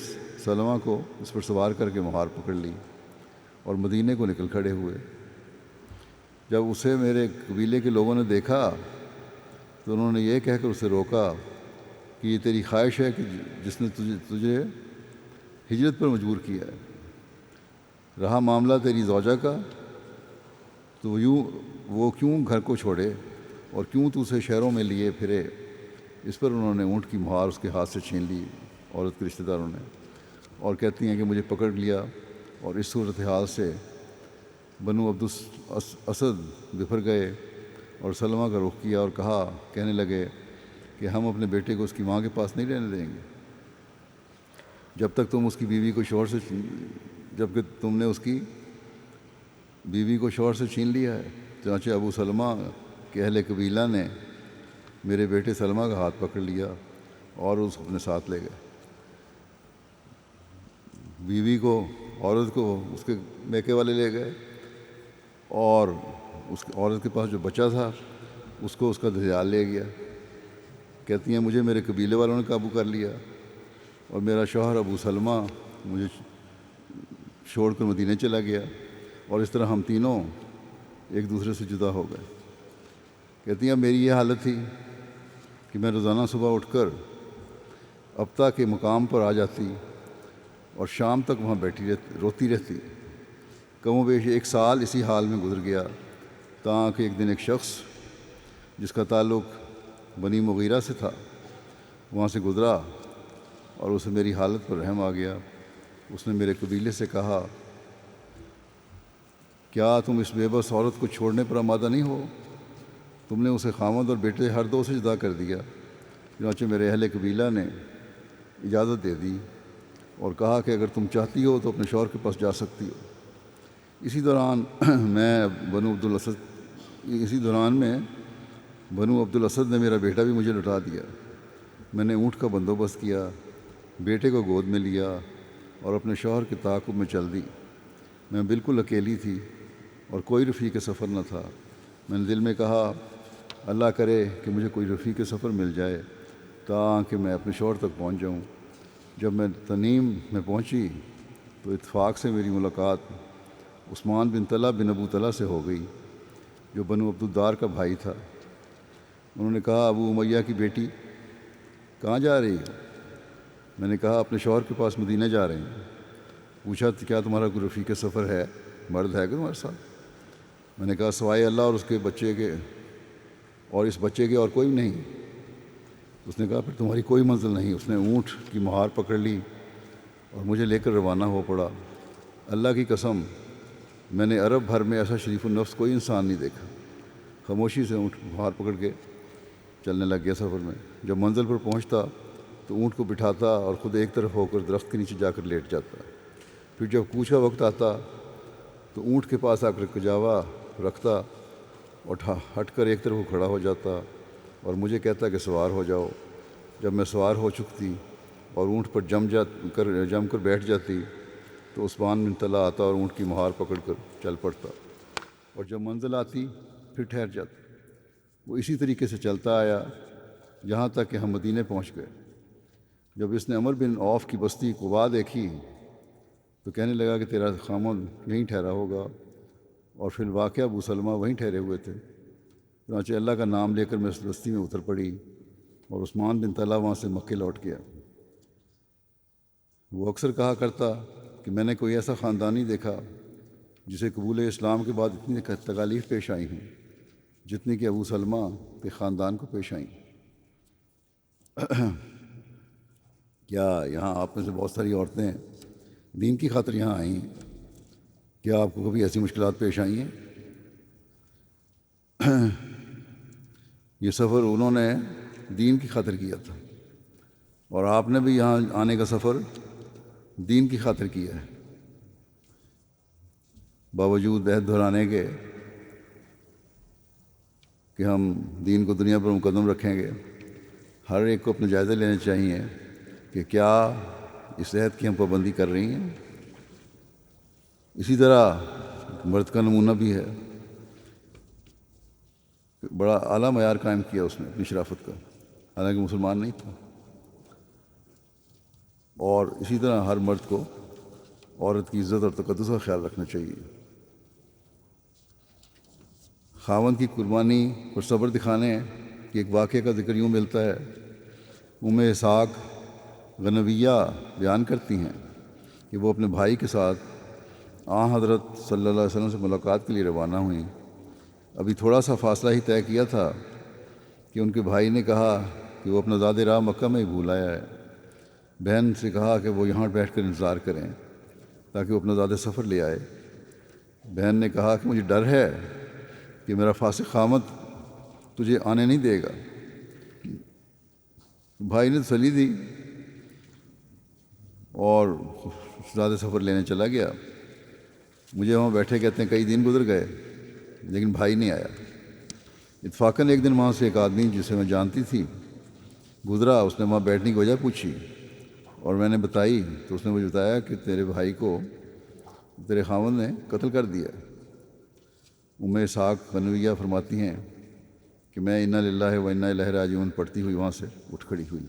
سلمہ کو اس پر سوار کر کے مہار پکڑ لی اور مدینے کو نکل کھڑے ہوئے۔ جب اسے میرے قبیلے کے لوگوں نے دیکھا تو انہوں نے یہ کہہ کر اسے روکا کہ یہ تیری خواہش ہے کہ جس نے تجھے ہجرت پر مجبور کیا ہے۔ رہا معاملہ تیری زوجہ کا تو وہ کیوں گھر کو چھوڑے اور کیوں تو اسے شہروں میں لیے پھرے اس پر انہوں نے اونٹ کی مہار اس کے ہاتھ سے چھین لی، عورت کے رشتہ داروں نے، اور کہتی ہیں کہ مجھے پکڑ لیا، اور اس صورتحال سے بنو عبد اسد بفر گئے اور سلمہ کا رخ کیا اور کہنے لگے کہ ہم اپنے بیٹے کو اس کی ماں کے پاس نہیں رہنے دیں گے جب تک تم اس کی بیوی کو شوہر سے جبکہ تم نے اس کی بیوی کو شوہر سے چھین لیا ہے۔ چنانچہ ابو سلمہ کے اہل قبیلہ نے میرے بیٹے سلمہ کا ہاتھ پکڑ لیا اور اس اپنے ساتھ لے گئے۔ بیوی کو، عورت کو اس کے میکے والے لے گئے، اور اس عورت کے پاس جو بچہ تھا اس کو اس کا دھیال لے گیا۔ کہتی ہیں مجھے میرے قبیلے والوں نے قابو کر لیا، اور میرا شوہر ابو سلمہ مجھے چھوڑ کر مدینے چلا گیا، اور اس طرح ہم تینوں ایک دوسرے سے جدا ہو گئے۔ کہتی ہیں میری یہ حالت تھی کہ میں روزانہ صبح اٹھ کر ابتا کے مقام پر آ جاتی اور شام تک وہاں بیٹھی روتی رہتی۔ کم و بیش 1 سال اسی حال میں گزر گیا، تاکہ ایک دن ایک شخص جس کا تعلق بنی مغیرہ سے تھا وہاں سے گزرا، اور اسے میری حالت پر رحم آ گیا۔ اس نے میرے قبیلے سے کہا کیا تم اس بے بس عورت کو چھوڑنے پر آمادہ نہیں ہو؟ تم نے اسے خامد اور بیٹے ہر دو سے جدا کر دیا۔ چنانچہ میرے اہل قبیلہ نے اجازت دے دی اور کہا کہ اگر تم چاہتی ہو تو اپنے شوہر کے پاس جا سکتی ہو۔ اسی دوران میں بنو عبد الاسد نے میرا بیٹا بھی مجھے لوٹا دیا۔ میں نے اونٹ کا بندوبست کیا، بیٹے کو گود میں لیا اور اپنے شوہر کے تعاقب میں چل دی۔ میں بالکل اکیلی تھی اور کوئی رفیق سفر نہ تھا۔ میں نے دل میں کہا اللہ کرے کہ مجھے کوئی رفیق سفر مل جائے تاکہ میں اپنے شوہر تک پہنچ جاؤں۔ جب میں تنیم میں پہنچی تو اتفاق سے میری ملاقات عثمان بن طلحہ بن ابو طلحہ سے ہو گئی، جو بنو عبد الدار کا بھائی تھا۔ انہوں نے کہا ابو امیہ کی بیٹی کہاں جا رہی ہو؟ میں نے کہا اپنے شوہر کے پاس مدینہ جا رہے ہیں۔ پوچھا کیا تمہارا کوئی رفیق سفر ہے، مرد ہے کہ تمہارے ساتھ؟ میں نے کہا سوائے اللہ اور اس کے بچے کے اور اس بچے کے اور کوئی نہیں۔ اس نے کہا پھر تمہاری کوئی منزل نہیں۔ اس نے اونٹ کی مہار پکڑ لی اور مجھے لے کر روانہ ہو پڑا۔ اللہ کی قسم میں نے عرب بھر میں ایسا شریف النفس کوئی انسان نہیں دیکھا۔ خاموشی سے اونٹ مہار پکڑ کے چلنے لگ گیا سفر میں۔ جب منزل پر پہنچتا تو اونٹ کو بٹھاتا اور خود ایک طرف ہو کر درخت کے نیچے جا کر لیٹ جاتا۔ پھر جب کوچ کا وقت آتا تو اونٹ کے پاس آ کر کجاوا رکھتا اور ہٹ کر ایک طرف کو کھڑا ہو جاتا اور مجھے کہتا کہ سوار ہو جاؤ۔ جب میں سوار ہو چکتی اور اونٹ پر جم کر بیٹھ جاتی تو عثمان بن طلحہ آتا اور اونٹ کی مہار پکڑ کر چل پڑتا، اور جب منزل آتی پھر ٹھہر جاتا۔ وہ اسی طریقے سے چلتا آیا یہاں تک کہ ہم مدینے پہنچ گئے۔ جب اس نے عمر بن عوف کی بستی قباء دیکھی تو کہنے لگا کہ تیرا خامد یہیں ٹھہرا ہوگا، اور پھر واقعہ ابو سلمہ وہیں ٹھہرے ہوئے تھے۔ چنانچہ اللہ کا نام لے کر میں اس بستی میں اتر پڑی اور عثمان بن طلحہ وہاں سے مکے لوٹ گیا۔ وہ اکثر کہا کرتا کہ میں نے کوئی ایسا خاندان نہیں دیکھا جسے قبول اسلام کے بعد اتنی تکالیف پیش آئی ہیں جتنی کہ ابو سلمہ کے خاندان کو پیش آئیں۔ کیا یہاں آپ میں سے بہت ساری عورتیں دین کی خاطر یہاں آئی ہیں؟ کیا آپ کو کبھی ایسی مشکلات پیش آئی ہیں؟ یہ سفر انہوں نے دین کی خاطر کیا تھا، اور آپ نے بھی یہاں آنے کا سفر دین کی خاطر کیا ہے۔ باوجود عہد دہرانے کے کہ ہم دین کو دنیا پر مقدم رکھیں گے، ہر ایک کو اپنے جائزے لینے چاہیے کہ کیا اس عہد کی ہم پابندی کر رہی ہیں۔ اسی طرح مرد کا نمونہ بھی ہے، بڑا اعلیٰ معیار قائم کیا اس نے اپنی شرافت کا، حالانکہ مسلمان نہیں تھا۔ اور اسی طرح ہر مرد کو عورت کی عزت اور تقدس کا خیال رکھنا چاہیے۔ خاوند کی قربانی اور صبر دکھانے کے ایک واقعے کا ذکر یوں ملتا ہے۔ اسحاق غنویہ بیان کرتی ہیں کہ وہ اپنے بھائی کے ساتھ حضرت صلی اللہ علیہ وسلم سے ملاقات کے لیے روانہ ہوئیں۔ ابھی تھوڑا سا فاصلہ ہی طے کیا تھا کہ ان کے بھائی نے کہا کہ وہ اپنا زاد راہ مکہ میں ہی بھول آیا ہے۔ بہن سے کہا کہ وہ یہاں بیٹھ کر انتظار کریں تاکہ وہ اپنا زاد سفر لے آئے۔ بہن نے کہا کہ مجھے ڈر ہے کہ میرا فاسق خامد تجھے آنے نہیں دے گا۔ بھائی نے تسلی دی اور زیادہ سفر لینے چلا گیا۔ مجھے وہاں بیٹھے کہتے ہیں کئی دن گزر گئے لیکن بھائی نہیں آیا۔ اتفاقاً ایک دن وہاں سے ایک آدمی جسے میں جانتی تھی گزرا۔ اس نے وہاں بیٹھنے کی وجہ پوچھی اور میں نے بتائی تو اس نے مجھے بتایا کہ تیرے بھائی کو تیرے خاوند نے قتل کر دیا۔ ام اسحاق بنویہ فرماتی ہیں کہ میں انا للہ و انا الیہ راجعون پڑھتی ہوئی وہاں سے اٹھ کھڑی ہوئی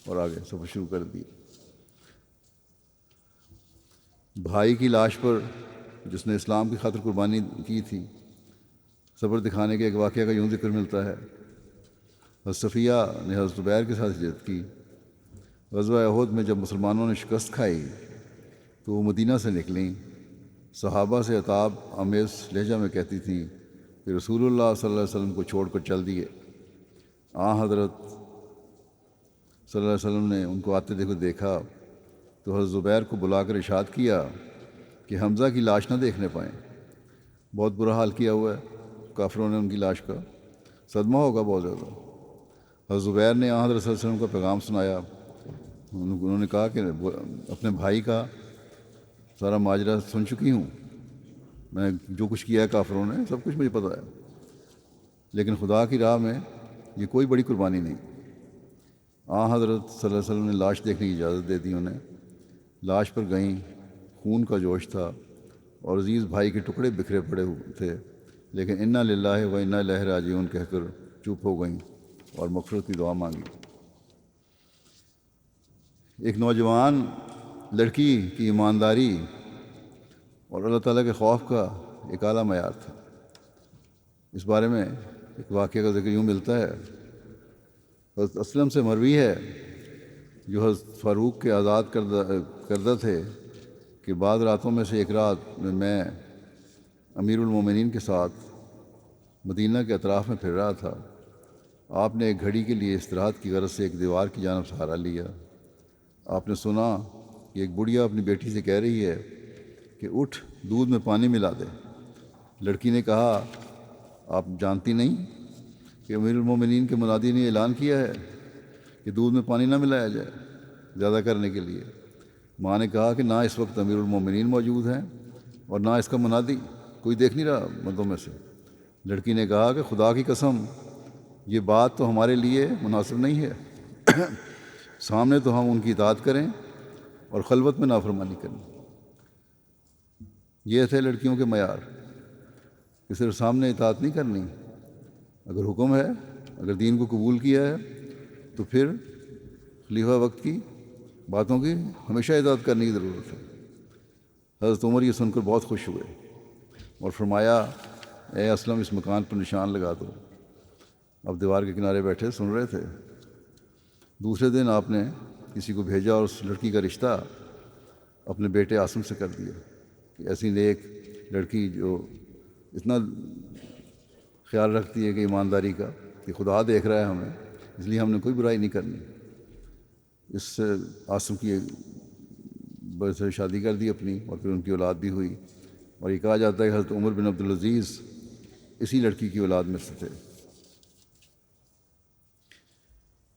اور آگے سفر شروع کر دیا۔ بھائی کی لاش پر جس نے اسلام کی خاطر قربانی کی تھی صبر دکھانے کے ایک واقعہ کا یوں ذکر ملتا ہے۔ حضرت صفیہ نے حضرت زبیر کے ساتھ ہجرت کی۔ غزوہ احد میں جب مسلمانوں نے شکست کھائی تو وہ مدینہ سے نکلیں۔ صحابہ سے عتاب آمیز لہجہ میں کہتی تھیں کہ رسول اللہ صلی اللہ علیہ وسلم کو چھوڑ کر چل دیے۔ حضرت صلی اللہ علیہ وسلم نے ان کو آتے دیکھا تو حضرت زبیر کو بلا کر ارشاد کیا کہ حمزہ کی لاش نہ دیکھنے پائیں۔ بہت برا حال کیا ہوا ہے کافروں نے ان کی لاش کا، صدمہ ہوگا بہت زیادہ۔ حضرت زبیر نے حضرت صلی اللہ علیہ وسلم کا پیغام سنایا۔ انہوں نے کہا کہ اپنے بھائی کا سارا ماجرا سن چکی ہوں، میں جو کچھ کیا ہے کافروں نے سب کچھ مجھے پتہ ہے، لیکن خدا کی راہ میں یہ کوئی بڑی قربانی نہیں۔ حضرت صلی اللہ علیہ وسلم نے لاش دیکھنے کی اجازت دے دی انہیں۔ لاش پر گئیں، خون کا جوش تھا اور عزیز بھائی کے ٹکڑے بکھرے پڑے ہوئے تھے، لیکن انا للہ و انا الیہ راجعون کہہ کر چپ ہو گئیں اور مغفرت کی دعا مانگی۔ ایک نوجوان لڑکی کی ایمانداری اور اللہ تعالیٰ کے خوف کا ایک اعلیٰ معیار تھا۔ اس بارے میں ایک واقعہ کا ذکر یوں ملتا ہے۔ حضرت اسلم سے مروی ہے جو حضرت فاروق کے آزاد کردہ تھے کہ بعض راتوں میں سے ایک رات میں امیر المومنین کے ساتھ مدینہ کے اطراف میں پھر رہا تھا۔ آپ نے ایک گھڑی کے لیے استراحت کی غرض سے ایک دیوار کی جانب سہارا لیا۔ آپ نے سنا کہ ایک بڑھیا اپنی بیٹی سے کہہ رہی ہے کہ اٹھ دودھ میں پانی ملا دے۔ لڑکی نے کہا آپ جانتی نہیں کہ امیر المومنین کے منادی نے اعلان کیا ہے کہ دودھ میں پانی نہ ملایا جائے زیادہ کرنے کے لیے۔ ماں نے کہا کہ نہ اس وقت امیر المومنین موجود ہیں اور نہ اس کا منادی، کوئی دیکھ نہیں رہا مردوں میں سے۔ لڑکی نے کہا کہ خدا کی قسم یہ بات تو ہمارے لیے مناسب نہیں ہے، سامنے تو ہم ان کی اطاعت کریں اور خلوت میں نافرمانی کریں۔ یہ تھے لڑکیوں کے معیار کہ صرف سامنے اطاعت نہیں کرنی، اگر حکم ہے، اگر دین کو قبول کیا ہے تو پھر خلیفہ وقت کی باتوں کی ہمیشہ اطاعت کرنے کی ضرورت ہے۔ حضرت عمر یہ سن کر بہت خوش ہوئے اور فرمایا اے اسلم اس مکان پر نشان لگا دو۔ اب دیوار کے کنارے بیٹھے سن رہے تھے۔ دوسرے دن آپ نے کسی کو بھیجا اور اس لڑکی کا رشتہ اپنے بیٹے عاصم سے کر دیا کہ ایسی نیک لڑکی جو اتنا خیال رکھتی ہے کہ ایمانداری کا، کہ خدا دیکھ رہا ہے ہمیں، اس لیے ہم نے کوئی برائی نہیں کرنی۔ اس سے عاصم کی سے شادی کر دی اپنی، اور پھر ان کی اولاد بھی ہوئی، اور یہ کہا جاتا ہے کہ حضرت عمر بن عبدالعزیز اسی لڑکی کی اولاد میں سے تھے۔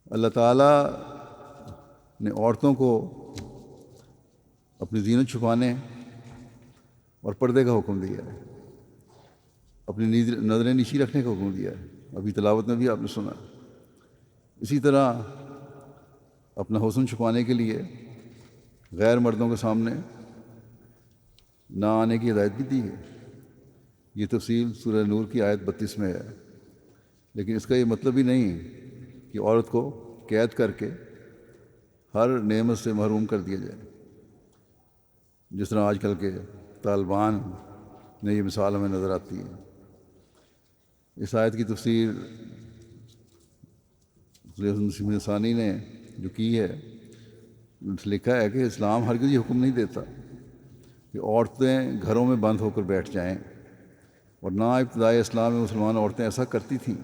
اللہ تعالیٰ نے عورتوں کو اپنی زینت چھپانے اور پردے کا حکم دیا ہے، اپنی نظریں نیچی رکھنے کا حکم دیا ہے، ابھی تلاوت میں بھی آپ نے سنا۔ اسی طرح اپنا حسن چھپانے کے لیے غیر مردوں کے سامنے نہ آنے کی ہدایت بھی دی ہے۔ یہ تفصیل سورہ نور کی آیت 32 میں ہے، لیکن اس کا یہ مطلب ہی نہیں کہ عورت کو قید کر کے ہر نعمت سے محروم کر دیا جائے، جس طرح آج کل کے طالبان میں یہ مثال ہمیں نظر آتی ہے۔ اس آیت کی تفسیر مسلم ثانی نے جو کی ہے، لکھا ہے کہ اسلام ہرگز یہ حکم نہیں دیتا کہ عورتیں گھروں میں بند ہو کر بیٹھ جائیں، اور نہ ابتدائی اسلام میں مسلمان عورتیں ایسا کرتی تھیں۔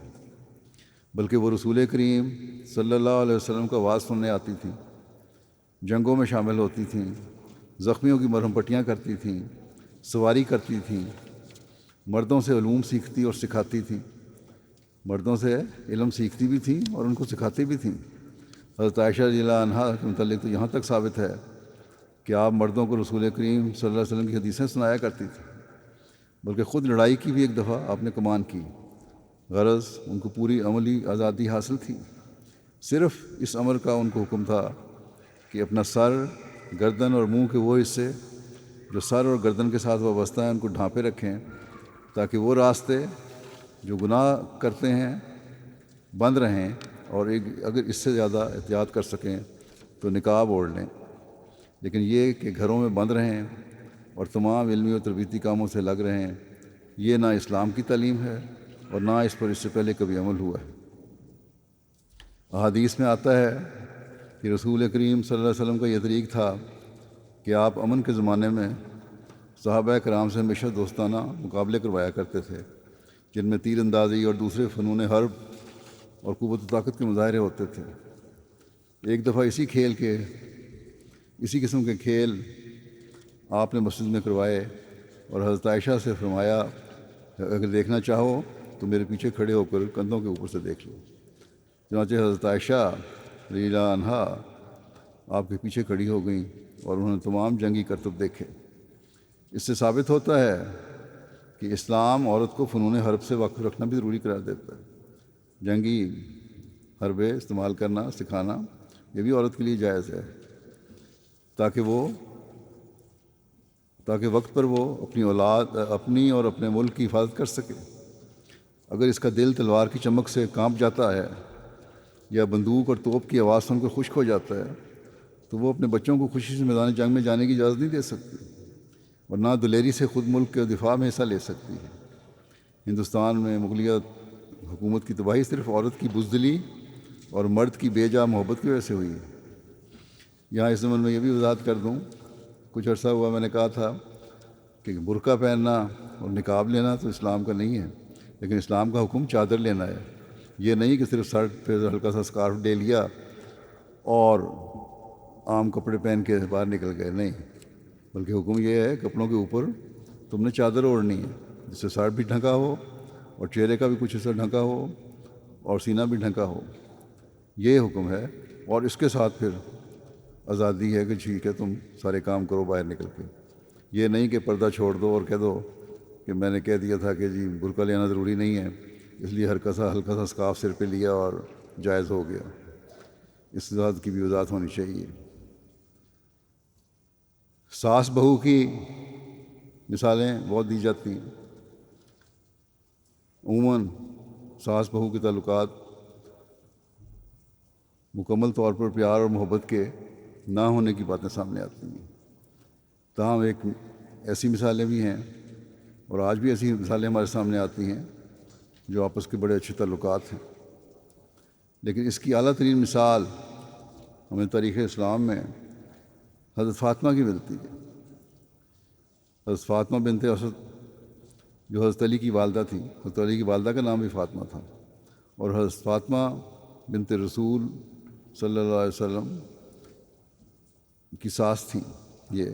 بلکہ وہ رسول کریم صلی اللہ علیہ وسلم کا واز سننے آتی تھیں، جنگوں میں شامل ہوتی تھیں، زخمیوں کی مرہم پٹیاں کرتی تھیں، سواری کرتی تھیں، مردوں سے علوم سیکھتی اور سکھاتی تھیں، مردوں سے علم سیکھتی بھی تھیں اور ان کو سکھاتی بھی تھیں۔ حضرت عائشہ رضی اللہ عنہا کے متعلق تو یہاں تک ثابت ہے کہ آپ مردوں کو رسول کریم صلی اللہ علیہ وسلم کی حدیثیں سنایا کرتی تھیں، بلکہ خود لڑائی کی بھی ایک دفعہ آپ نے کمان کی۔ غرض ان کو پوری عملی آزادی حاصل تھی، صرف اس امر کا ان کو حکم تھا کہ اپنا سر، گردن اور منہ کے وہ حصے جو سر اور گردن کے ساتھ وابستہ ہیں ان کو ڈھانپے رکھیں، تاکہ وہ راستے جو گناہ کرتے ہیں بند رہیں، اور اگر اس سے زیادہ احتیاط کر سکیں تو نقاب اوڑھ لیں، لیکن یہ کہ گھروں میں بند رہیں اور تمام علمی اور تربیتی کاموں سے لگ رہیں، یہ نہ اسلام کی تعلیم ہے اور نہ اس پر اس سے پہلے کبھی عمل ہوا ہے۔ احادیث میں آتا ہے کہ رسول کریم صلی اللہ علیہ وسلم کا یہ طریق تھا کہ آپ امن کے زمانے میں صحابہ کرام سے ہمیشہ دوستانہ مقابلے کروایا کرتے تھے، جن میں تیر اندازی اور دوسرے فنون حرب اور قوت و طاقت کے مظاہرے ہوتے تھے۔ ایک دفعہ اسی قسم کے کھیل آپ نے مسجد میں کروائے اور حضرت عائشہ سے فرمایا اگر دیکھنا چاہو تو میرے پیچھے کھڑے ہو کر کندھوں کے اوپر سے دیکھ لو۔ چنانچہ حضرت عائشہ رضی اللہ عنہا آپ کے پیچھے کھڑی ہو گئیں اور انہوں نے تمام جنگی کرتب دیکھے۔ اس سے ثابت ہوتا ہے کہ اسلام عورت کو فنون حرب سے واقف رکھنا بھی ضروری قرار دیتا ہے۔ جنگی حربے استعمال کرنا، سکھانا، یہ بھی عورت کے لیے جائز ہے، تاکہ وقت پر وہ اپنی اور اپنے ملک کی حفاظت کر سکے۔ اگر اس کا دل تلوار کی چمک سے کانپ جاتا ہے یا بندوق اور توپ کی آواز سن کر خشک ہو جاتا ہے تو وہ اپنے بچوں کو خوشی سے میدان جنگ میں جانے کی اجازت نہیں دے سکتی، اور نہ دلیری سے خود ملک کے دفاع میں حصہ لے سکتی ہے۔ ہندوستان میں مغلیہ حکومت کی تباہی صرف عورت کی بزدلی اور مرد کی بے جا محبت کی وجہ سے ہوئی ہے۔ یہاں اس زمن میں یہ بھی وضاحت کر دوں، کچھ عرصہ ہوا میں نے کہا تھا کہ برقع پہننا اور نقاب لینا تو اسلام کا نہیں ہے، لیکن اسلام کا حکم چادر لینا ہے۔ یہ نہیں کہ صرف سر پہ ہلکا سا اسکارف لے لیا اور عام کپڑے پہن کے باہر نکل گئے، نہیں، بلکہ حکم یہ ہے کپڑوں کے اوپر تم نے چادر اوڑھنی ہے جس سے سر بھی ڈھکا ہو اور چہرے کا بھی کچھ حصہ ڈھکا ہو اور سینہ بھی ڈھکا ہو، یہ حکم ہے۔ اور اس کے ساتھ پھر آزادی ہے کہ ٹھیک ہے تم سارے کام کرو باہر نکل کے، یہ نہیں کہ پردہ چھوڑ دو اور کہہ دو کہ میں نے کہہ دیا تھا کہ جی برقع لینا ضروری نہیں ہے اس لیے ہلکا سا اسکارف سر پہ لیا اور جائز ہو گیا۔ اس بات کی بھی وضاحت ہونی چاہیے۔ ساس بہو کی مثالیں بہت دی جاتی ہیں۔ عموماً ساس بہو کے تعلقات مکمل طور پر پیار اور محبت کے نہ ہونے کی باتیں سامنے آتی ہیں، تاہم ایک ایسی مثالیں بھی ہیں اور آج بھی ایسی مثالیں ہمارے سامنے آتی ہیں جو آپس کے بڑے اچھے تعلقات ہیں، لیکن اس کی اعلیٰ ترین مثال ہمیں تاریخ اسلام میں حضرت فاطمہ کی ملتی ہے۔ حضرت فاطمہ بنت اسد جو حضرت علی کی والدہ تھی، حضرت علی کی والدہ کا نام بھی فاطمہ تھا، اور حضرت فاطمہ بنت رسول صلی اللہ علیہ وسلم کی ساس تھیں۔ یہ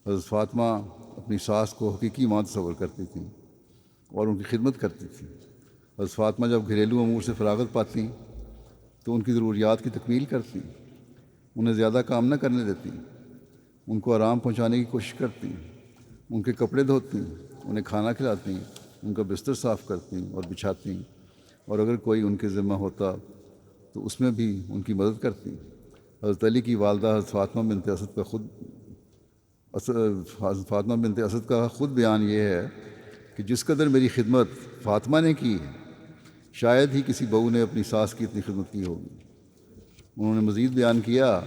حضرت فاطمہ اپنی ساس کو حقیقی ماں تصور کرتی تھیں اور ان کی خدمت کرتی تھیں۔ حضرت فاطمہ جب گھریلو امور سے فراغت پاتی تو ان کی ضروریات کی تکمیل کرتی، انہیں زیادہ کام نہ کرنے دیتی، ان کو آرام پہنچانے کی کوشش کرتی، ان کے کپڑے دھوتی، انہیں کھانا کھلاتی، ان کا بستر صاف کرتی اور بچھاتی، اور اگر کوئی ان کے ذمہ ہوتا تو اس میں بھی ان کی مدد کرتی۔ حضرت علی کی والدہ حضرت فاطمہ بنت اسد کا خود بیان یہ ہے کہ جس قدر میری خدمت فاطمہ نے کی ہے شاید ہی کسی بہو نے اپنی ساس کی اتنی خدمت کی ہوگی۔ انہوں نے مزید بیان کیا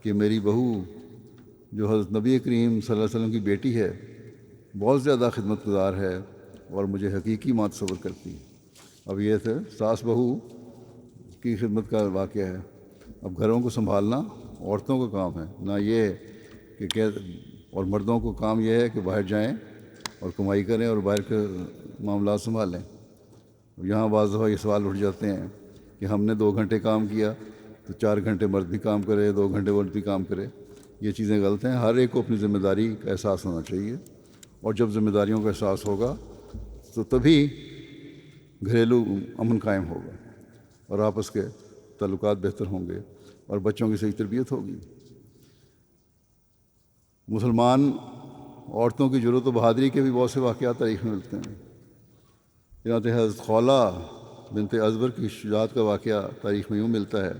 کہ میری بہو جو حضرت نبی کریم صلی اللہ علیہ وسلم کی بیٹی ہے بہت زیادہ خدمت گزار ہے اور مجھے حقیقی ماں تصور کرتی ہے۔ اب یہ تھے ساس بہو کی خدمت کا واقعہ ہے۔ اب گھروں کو سنبھالنا عورتوں کا کام ہے، نہ یہ کہ اور مردوں کو کام یہ ہے کہ باہر جائیں اور کمائی کریں اور باہر کے معاملات سنبھالیں۔ یہاں بعض دفعہ یہ سوال اٹھ جاتے ہیں کہ ہم نے 2 گھنٹے کام کیا تو 4 گھنٹے مرد بھی کام کرے، 2 گھنٹے مرد بھی کام کرے. یہ چیزیں غلط ہیں. ہر ایک کو اپنی ذمہ داری کا احساس ہونا چاہیے، اور جب ذمہ داریوں کا احساس ہوگا تو تبھی گھریلو امن قائم ہوگا اور آپس کے تعلقات بہتر ہوں گے اور بچوں کی صحیح تربیت ہوگی. مسلمان عورتوں کی جرأت و بہادری کے بھی بہت سے واقعات تاریخ میں ملتے ہیں. چنانچہ حضرت خولہ بنت ازبر کی شجاعت کا واقعہ تاریخ میں یوں ملتا ہے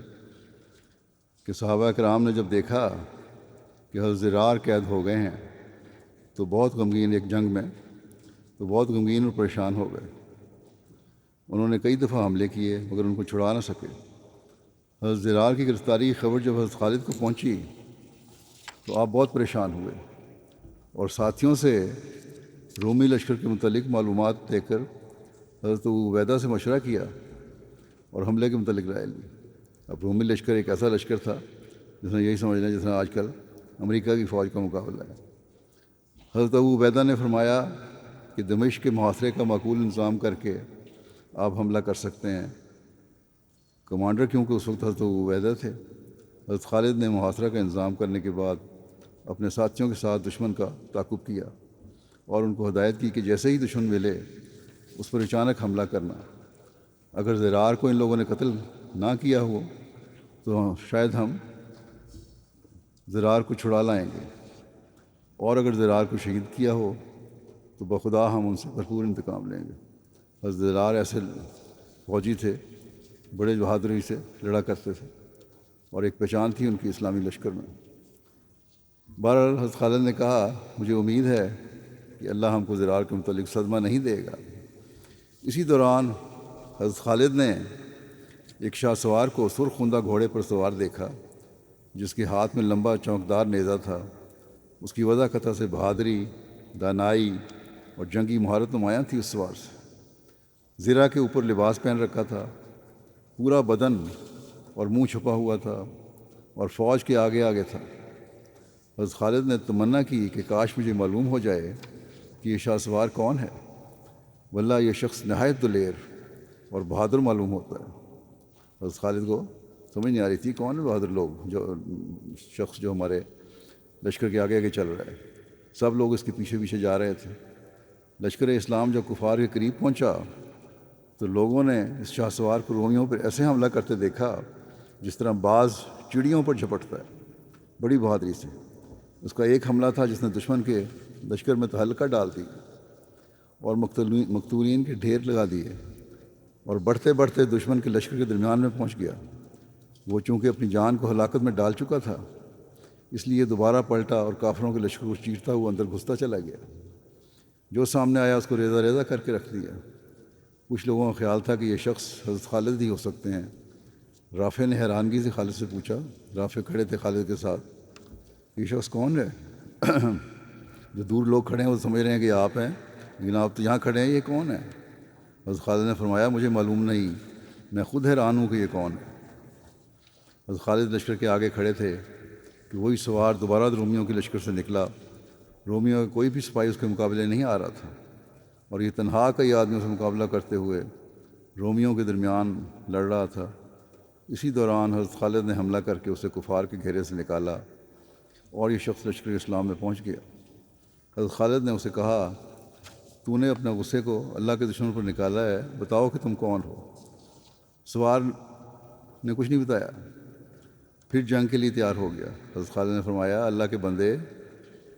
کہ صحابہ کرام نے جب دیکھا کہ حضرت زرار قید ہو گئے ہیں تو بہت غمگین، ایک جنگ میں تو بہت غمگین اور پریشان ہو گئے. انہوں نے کئی دفعہ حملے کیے مگر ان کو چھڑا نہ سکے. حضرت زرار کی گرفتاری کی خبر جب حضرت خالد کو پہنچی تو آپ بہت پریشان ہوئے اور ساتھیوں سے رومی لشکر کے متعلق معلومات دے کر حضرت ابو عبیدہ سے مشورہ کیا اور حملے کے متعلق رائے لی. اب رومی لشکر ایک ایسا لشکر تھا جس نے یہی سمجھ لیں جس طرح آج کل امریکہ کی فوج کا مقابلہ ہے. حضرت ابو عبیدہ نے فرمایا کہ دمشق کے محاصرے کا معقول انتظام کر کے آپ حملہ کر سکتے ہیں. کمانڈر کیونکہ اس وقت حضرت ابو عبیدہ تھے. حضرت خالد نے محاصرہ کا انتظام کرنے کے بعد اپنے ساتھیوں کے ساتھ دشمن کا تعاقب کیا اور ان کو ہدایت کی کہ جیسے ہی دشمن ملے اس پر اچانک حملہ کرنا. اگر زرار کو ان لوگوں نے قتل نہ کیا ہو تو شاید ہم زرار کو چھڑا لائیں گے، اور اگر زرار کو شہید کیا ہو تو بخدا ہم ان سے بھرپور انتقام لیں گے. حضرت زرار ایسے فوجی تھے، بڑے بہادری سے لڑا کرتے تھے اور ایک پہچان تھی ان کی اسلامی لشکر میں. بہرحال حضرت خالد نے کہا مجھے امید ہے کہ اللہ ہم کو زرار کے متعلق صدمہ نہیں دے گا. اسی دوران حضرت خالد نے ایک شاہ سوار کو سرخ خندہ گھوڑے پر سوار دیکھا جس کے ہاتھ میں لمبا چونکدار نیزہ تھا. اس کی وضع قطع سے بہادری، دانائی اور جنگی مہارت نمایاں تھی. اس سوار سے زرہ کے اوپر لباس پہن رکھا تھا، پورا بدن اور منہ چھپا ہوا تھا اور فوج کے آگے آگے تھا. حضرت خالد نے تمنا کی کہ کاش مجھے معلوم ہو جائے کہ یہ شاہ سوار کون ہے، واللہ یہ شخص نہایت دلیر اور بہادر معلوم ہوتا ہے. حضرت خالد کو سمجھ نہیں آ رہی تھی کون ہے بہادر لوگ، جو شخص جو ہمارے لشکر کے آگے آگے چل رہا ہے. سب لوگ اس کے پیچھے پیچھے جا رہے تھے. لشکر اسلام جب کفار کے قریب پہنچا تو لوگوں نے اس شاہ سوار کو رومیوں پر ایسے حملہ کرتے دیکھا جس طرح باز چڑیوں پر جھپٹتا ہے، بڑی بہادری سے. اس کا ایک حملہ تھا جس نے دشمن کے لشکر میں تہلکہ ڈال دی اور مقتولین کے ڈھیر لگا دیے اور بڑھتے بڑھتے دشمن کے لشکر کے درمیان میں پہنچ گیا. وہ چونکہ اپنی جان کو ہلاکت میں ڈال چکا تھا اس لیے دوبارہ پلٹا اور کافروں کے لشکر کو چیرتا ہوا اندر گھستا چلا گیا. جو سامنے آیا اس کو ریزہ ریزہ کر کے رکھ دیا. کچھ لوگوں کا خیال تھا کہ یہ شخص حضرت خالد ہی ہو سکتے ہیں. رافع نے حیرانگی سے خالد سے پوچھا، رافع کھڑے تھے خالد کے ساتھ، یہ شخص کون ہے؟ جو دور لوگ کھڑے ہیں وہ سمجھ رہے ہیں کہ یہ آپ ہیں، لیکن آپ تو یہاں کھڑے ہیں، یہ کون ہے؟ حضرت خالد نے فرمایا مجھے معلوم نہیں، میں خود حیران ہوں کہ یہ کون ہے. حضرت خالد لشکر کے آگے کھڑے تھے کہ وہی سوار دوبارہ رومیوں کے لشکر سے نکلا. رومیوں کا کوئی بھی سپاہی اس کے مقابلے نہیں آ رہا تھا اور یہ تنہا کئی آدمیوں سے مقابلہ کرتے ہوئے رومیوں کے درمیان لڑ رہا تھا. اسی دوران حضرت خالد نے حملہ کر کے اسے کفار کے گھیرے سے نکالا اور یہ شخص لشکر اسلام میں پہنچ گیا. حضرت خالد نے اسے کہا تو نے اپنے غصے کو اللہ کے دشمن پر نکالا ہے، بتاؤ کہ تم کون ہو. سوار نے کچھ نہیں بتایا، پھر جنگ کے لیے تیار ہو گیا. حضرت خالد نے فرمایا اللہ کے بندے،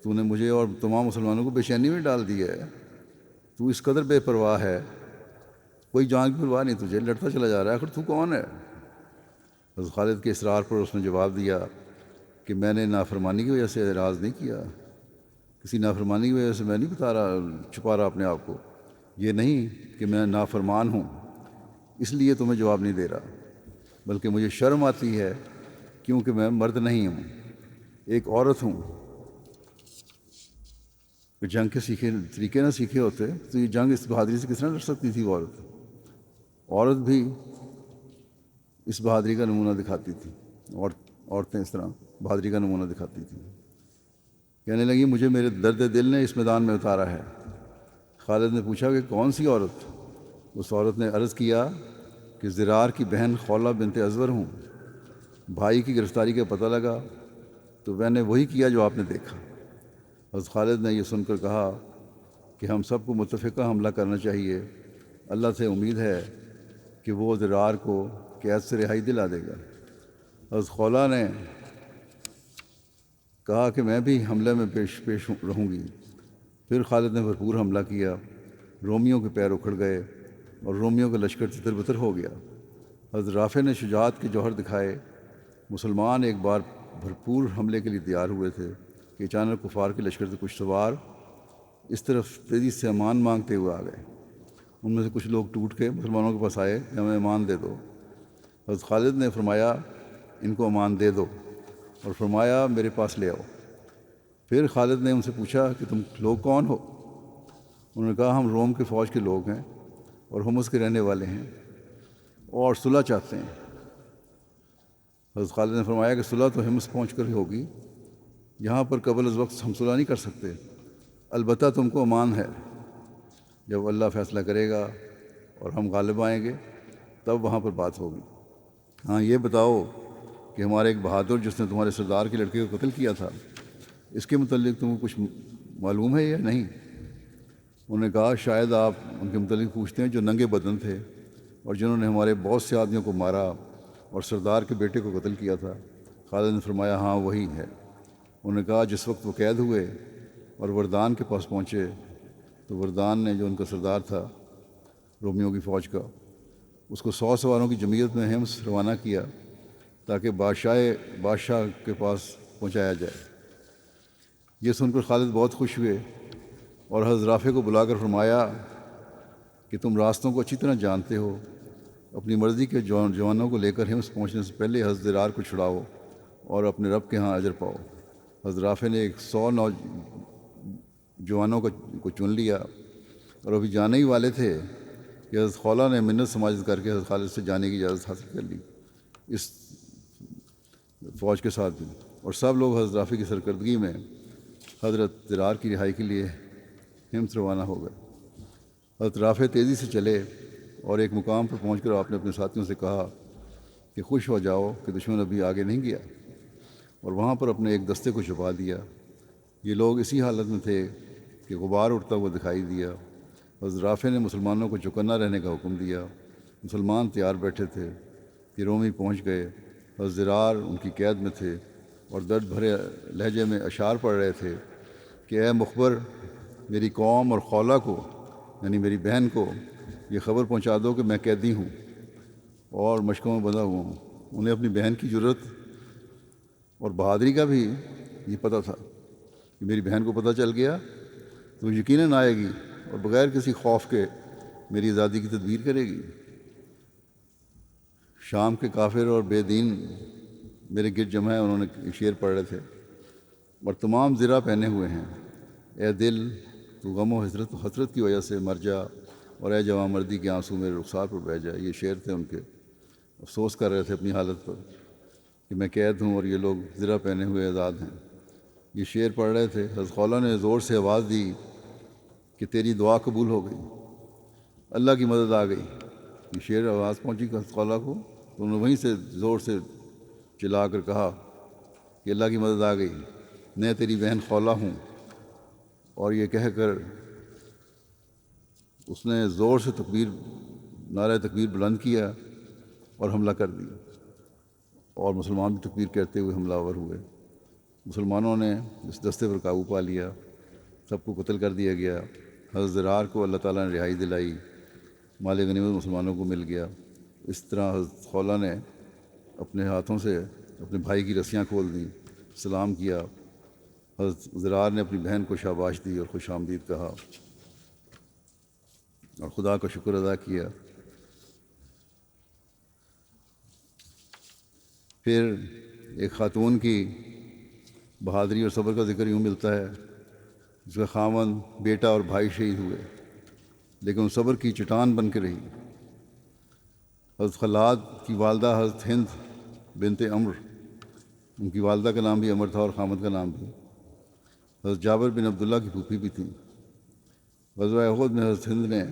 تو نے مجھے اور تمام مسلمانوں کو بے چینی میں ڈال دیا ہے. تو اس قدر بے پرواہ ہے، کوئی جان کی پرواہ نہیں تجھے، لڑتا چلا جا رہا ہے، آخر تو کون ہے؟ حضرت خالد کے اصرار پر اس نے جواب دیا کہ میں نے نافرمانی کی وجہ سے اعراض نہیں کیا، کسی نافرمانی کی وجہ سے میں نہیں چھپا رہا اپنے آپ کو. یہ نہیں کہ میں نافرمان ہوں اس لیے تمہیں جواب نہیں دے رہا، بلکہ مجھے شرم آتی ہے کیونکہ میں مرد نہیں ہوں، ایک عورت ہوں. کہ جنگ کے طریقے نہ سیکھے ہوتے تو یہ جنگ اس بہادری سے کس طرح لڑ سکتی تھی. وہ عورت بھی اس بہادری کا نمونہ دکھاتی تھی، عورتیں اس طرح بہادری کا نمونہ دکھاتی تھیں. کہنے لگی مجھے میرے درد دل نے اس میدان میں اتارا ہے. خالد نے پوچھا کہ کون سی عورت؟ اس عورت نے عرض کیا کہ زرار کی بہن خولہ بنت ازور ہوں، بھائی کی گرفتاری کا پتہ لگا تو میں نے وہی کیا جو آپ نے دیکھا۔ حضرت خالد نے یہ سن کر کہا کہ ہم سب کو متفقہ حملہ کرنا چاہیے، اللہ سے امید ہے کہ وہ زرار کو قید سے رہائی دلا دے گا۔ حضرت خولہ نے کہا کہ میں بھی حملے میں پیش رہوں گی۔ پھر خالد نے بھرپور حملہ کیا، رومیوں کے پیر اکھڑ گئے اور رومیوں کا لشکر تتر بتر ہو گیا۔ حضرت رافع نے شجاعت کے جوہر دکھائے۔ مسلمان ایک بار بھرپور حملے کے لیے تیار ہوئے تھے کہ اچانک کفار کے لشکر سے کچھ سوار اس طرف تیزی سے امان مانگتے ہوئے آ گئے۔ ان میں سے کچھ لوگ ٹوٹ کے مسلمانوں کے پاس آئے کہ ہمیں امان دے دو۔ حضرت خالد نے فرمایا ان کو امان دے دو، اور فرمایا میرے پاس لے آؤ۔ پھر خالد نے ان سے پوچھا کہ تم لوگ کون ہو؟ انہوں نے کہا ہم روم کے فوج کے لوگ ہیں اور حمص کے رہنے والے ہیں اور صلح چاہتے ہیں۔ حضرت خالد نے فرمایا کہ صلح تو حمص پہنچ کر ہی ہوگی، یہاں پر قبل از وقت ہم صلح نہیں کر سکتے، البتہ تم کو امان ہے، جب اللہ فیصلہ کرے گا اور ہم غالب آئیں گے تب وہاں پر بات ہوگی۔ ہاں یہ بتاؤ کہ ہمارے ایک بہادر جس نے تمہارے سردار کے لڑکے کو قتل کیا تھا، اس کے متعلق تم کو کچھ معلوم ہے یا نہیں؟ انہوں نے کہا شاید آپ ان کے متعلق پوچھتے ہیں جو ننگے بدن تھے اور جنہوں نے ہمارے بہت سے آدمیوں کو مارا اور سردار کے بیٹے کو قتل کیا تھا۔ خالد نے فرمایا ہاں وہی ہے۔ انہوں نے کہا جس وقت وہ قید ہوئے اور وردان کے پاس پہنچے تو وردان نے جو ان کا سردار تھا رومیوں کی فوج کا، اس کو 100 سواروں کی جمعیت میں حمص روانہ کیا تاکہ بادشاہ کے پاس پہنچایا جائے۔ یہ سن کر خالد بہت خوش ہوئے اور حضرت رافع کو بلا کر فرمایا کہ تم راستوں کو اچھی طرح جانتے ہو، اپنی مرضی کے جوانوں کو لے کر حمص پہنچنے سے پہلے حضرت زرار کو چھڑاؤ اور اپنے رب کے ہاں اجر پاؤ۔ حضرت رافع نے 100 جوانوں کو چن لیا اور ابھی جانے ہی والے تھے کہ حضرت خولہ نے منت سماجت کر کے حضرت خالد سے جانے کی اجازت حاصل کر لی اس فوج کے ساتھ بھی، اور سب لوگ حضرت رافع کی سرکردگی میں حضرت زرار کی رہائی کے لیے حمص روانہ ہو گئے۔ حضرت رافع تیزی سے چلے اور ایک مقام پر پہنچ کر آپ نے اپنے ساتھیوں سے کہا کہ خوش ہو جاؤ کہ دشمن ابھی آگے نہیں گیا، اور وہاں پر اپنے ایک دستے کو چھپا دیا۔ یہ لوگ اسی حالت میں تھے کہ غبار اٹھتا ہوا دکھائی دیا۔ حضرت رافع نے مسلمانوں کو چوکنا رہنے کا حکم دیا۔ مسلمان تیار بیٹھے تھے کہ رومی پہنچ گئے۔ حضرت زرار ان کی قید میں تھے اور درد بھرے لہجے میں اشعار پڑھ رہے تھے کہ اے مخبر، میری قوم اور خولہ کو یعنی میری بہن کو یہ خبر پہنچا دو کہ میں قیدی ہوں اور مشکوں میں بندھا ہوا ہوں۔ انہیں اپنی بہن کی جرأت اور بہادری کا بھی یہ پتہ تھا کہ میری بہن کو پتہ چل گیا تو یقیناً آئے گی اور بغیر کسی خوف کے میری آزادی کی تدبیر کرے گی۔ شام کے کافر اور بے دین میرے گرد جمع ہیں، انہوں نے ایک شعر پڑھ رہے تھے اور تمام زرہ پہنے ہوئے ہیں، اے دل تو غم و حسرت کی وجہ سے مر جا، اور اے جوان مردی کے آنسو میرے رخسار پر بہہ جائے۔ یہ شعر تھے ان کے، افسوس کر رہے تھے اپنی حالت پر کہ میں قید ہوں اور یہ لوگ زرہ پہنے ہوئے آزاد ہیں۔ یہ شعر پڑھ رہے تھے۔ حضرت خولہ نے زور سے آواز دی کہ تیری دعا قبول ہو گئی، اللہ کی مدد آ گئی۔ یہ شعر آواز پہنچی حضرت خولہ کو تو انہوں نے وہیں سے زور سے چلا کر کہا کہ اللہ کی مدد آ گئی، میں تیری بہن خولہ ہوں، اور یہ کہہ کر اس نے زور سے نعرہ تکبیر بلند کیا اور حملہ کر دیا، اور مسلمان بھی تکبیر کہتے ہوئے حملہ آور ہوئے۔ مسلمانوں نے اس دستے پر قابو پا لیا، سب کو قتل کر دیا گیا۔ حضرت زرار کو اللہ تعالیٰ نے رہائی دلائی، مال غنیمت مسلمانوں کو مل گیا۔ اس طرح حضرت خولہ نے اپنے ہاتھوں سے اپنے بھائی کی رسیاں کھول دیں، سلام کیا۔ حضرت زرار نے اپنی بہن کو شاباش دی اور خوش آمدید کہا اور خدا کا شکر ادا کیا۔ پھر ایک خاتون کی بہادری اور صبر کا ذکر یوں ملتا ہے جس کا خاوند، بیٹا اور بھائی شہید ہوئے، لیکن وہ صبر کی چٹان بن کے رہی۔ حضرت خلاد کی والدہ حضرت ہند بنت عمر، ان کی والدہ کا نام بھی عمر تھا اور خامد کا نام بھی۔ حضرت جابر بن عبداللہ کی پھوپھی بھی تھیں۔ غزوہ احد میں حضرت ہند نے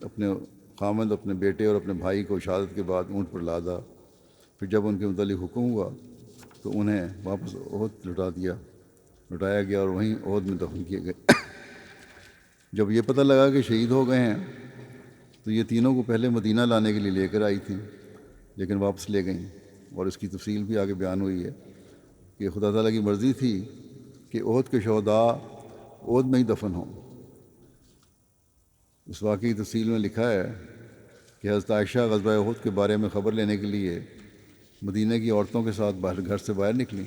اپنے خامند اپنے بیٹے اور اپنے بھائی کو شہادت کے بعد اونٹ پر لادا۔ پھر جب ان کے متعلق حکم ہوا تو انہیں واپس عہد لٹایا گیا اور وہیں عہد میں دفن کیے گئے۔ جب یہ پتہ لگا کہ شہید ہو گئے ہیں تو یہ تینوں کو پہلے مدینہ لانے کے لیے لے کر آئی تھیں، لیکن واپس لے گئیں، اور اس کی تفصیل بھی آگے بیان ہوئی ہے کہ خدا تعالیٰ کی مرضی تھی کہ عہد کے شہداء عہد میں ہی دفن ہوں۔ اس واقعی تفصیل میں لکھا ہے کہ حضرت عائشہ غزوہ احد کے بارے میں خبر لینے کے لیے مدینہ کی عورتوں کے ساتھ گھر سے باہر نکلیں۔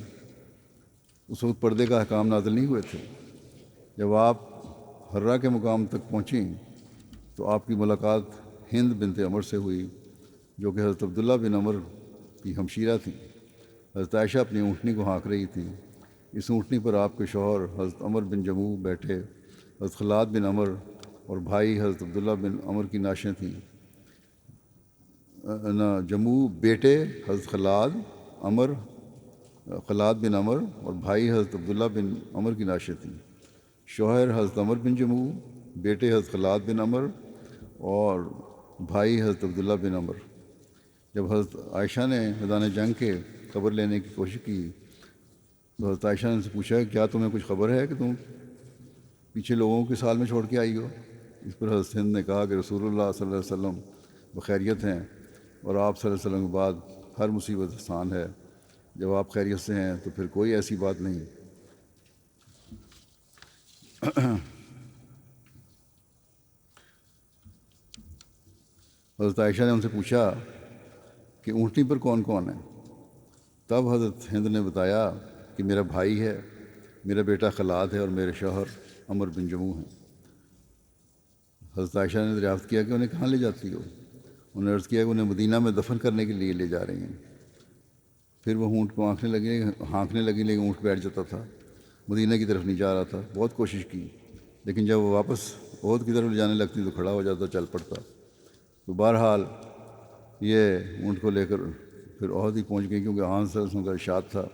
اس وقت پردے کا احکام نازل نہیں ہوئے تھے۔ جب آپ حرہ کے مقام تک پہنچیں تو آپ کی ملاقات ہند بنت عمر سے ہوئی، جو کہ حضرت عبداللہ بن عمر کی ہمشیرہ تھیں۔ حضرت عائشہ اپنی اونٹنی کو ہانک رہی تھیں۔ اس اونٹنی پر آپ کے شوہر حضرت عمر بن جموع بیٹھے، حضرت خلاد بن عمر اور بھائی حضرت عبداللہ بن عمر کی نعشیں تھیں۔ جموع بیٹے حضرت خلاد بن عمر اور بھائی حضرت عبداللہ بن عمر کی نعشیں تھیں۔ شوہر حضرت عمر بن جموع، بیٹے حضرت خلاد بن عمر اور بھائی حضرت عبداللہ بن عمر۔ جب حضرت عائشہ نے میدان جنگ کے خبر لینے کی کوشش کی تو حضرت عائشہ نے ان سے پوچھا کہ کیا تمہیں کچھ خبر ہے کہ تم پیچھے لوگوں کے سال میں چھوڑ کے آئی ہو؟ اس پر حضرت ہند نے کہا کہ رسول اللہ صلی اللہ علیہ وسلم بخیریت ہیں اور آپ صلی اللہ علیہ وسلم کے بعد ہر مصیبت آسان ہے۔ جب آپ خیریت سے ہیں تو پھر کوئی ایسی بات نہیں۔ حضرت عائشہ نے ان سے پوچھا کہ اونٹنی پر کون کون ہے؟ تب حضرت ہند نے بتایا کہ میرا بھائی ہے، میرا بیٹا خلاد ہے اور میرے شوہر عمر بن جموع ہیں۔ حضرت عائشہ نے دریافت کیا کہ انہیں کہاں لے جاتی ہو؟ انہوں نے عرض کیا کہ انہیں مدینہ میں دفن کرنے کے لیے لے جا رہی ہیں۔ پھر وہ اونٹ کو ہانکنے لگی لیکن اونٹ بیٹھ جاتا تھا، مدینہ کی طرف نہیں جا رہا تھا۔ بہت کوشش کی لیکن جب وہ واپس عہد کی طرف لے جانے لگتی تو کھڑا ہو جاتا، چل پڑتا۔ تو بہرحال یہ اونٹ کو لے کر پھر عہد ہی پہنچ گئی، کیونکہ آن صلی اللہ علیہ وسلم کا ارشاد تھا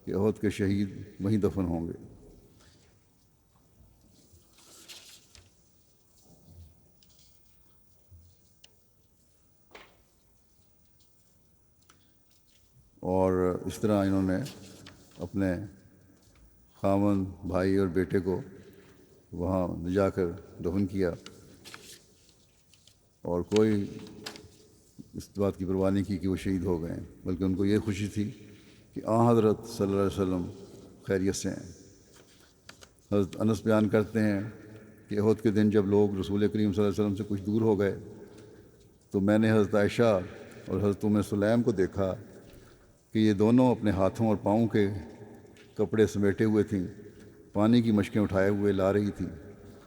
کہ عہد کے شہید وہیں دفن ہوں گے۔ اور اس طرح انہوں نے اپنے خاوند، بھائی اور بیٹے کو وہاں لے جا کر دفن کیا، اور کوئی اس بات کی پرواہ نہیں کی کہ وہ شہید ہو گئے ہیں، بلکہ ان کو یہ خوشی تھی کہ حضرت صلی اللہ علیہ وسلم خیریت سے ہیں۔ حضرت انس بیان کرتے ہیں کہ احد کے دن جب لوگ رسول کریم صلی اللہ علیہ وسلم سے کچھ دور ہو گئے تو میں نے حضرت عائشہ اور حضرت ام سلیم کو دیکھا کہ یہ دونوں اپنے ہاتھوں اور پاؤں کے کپڑے سمیٹے ہوئے تھیں، پانی کی مشکیں اٹھائے ہوئے لا رہی تھیں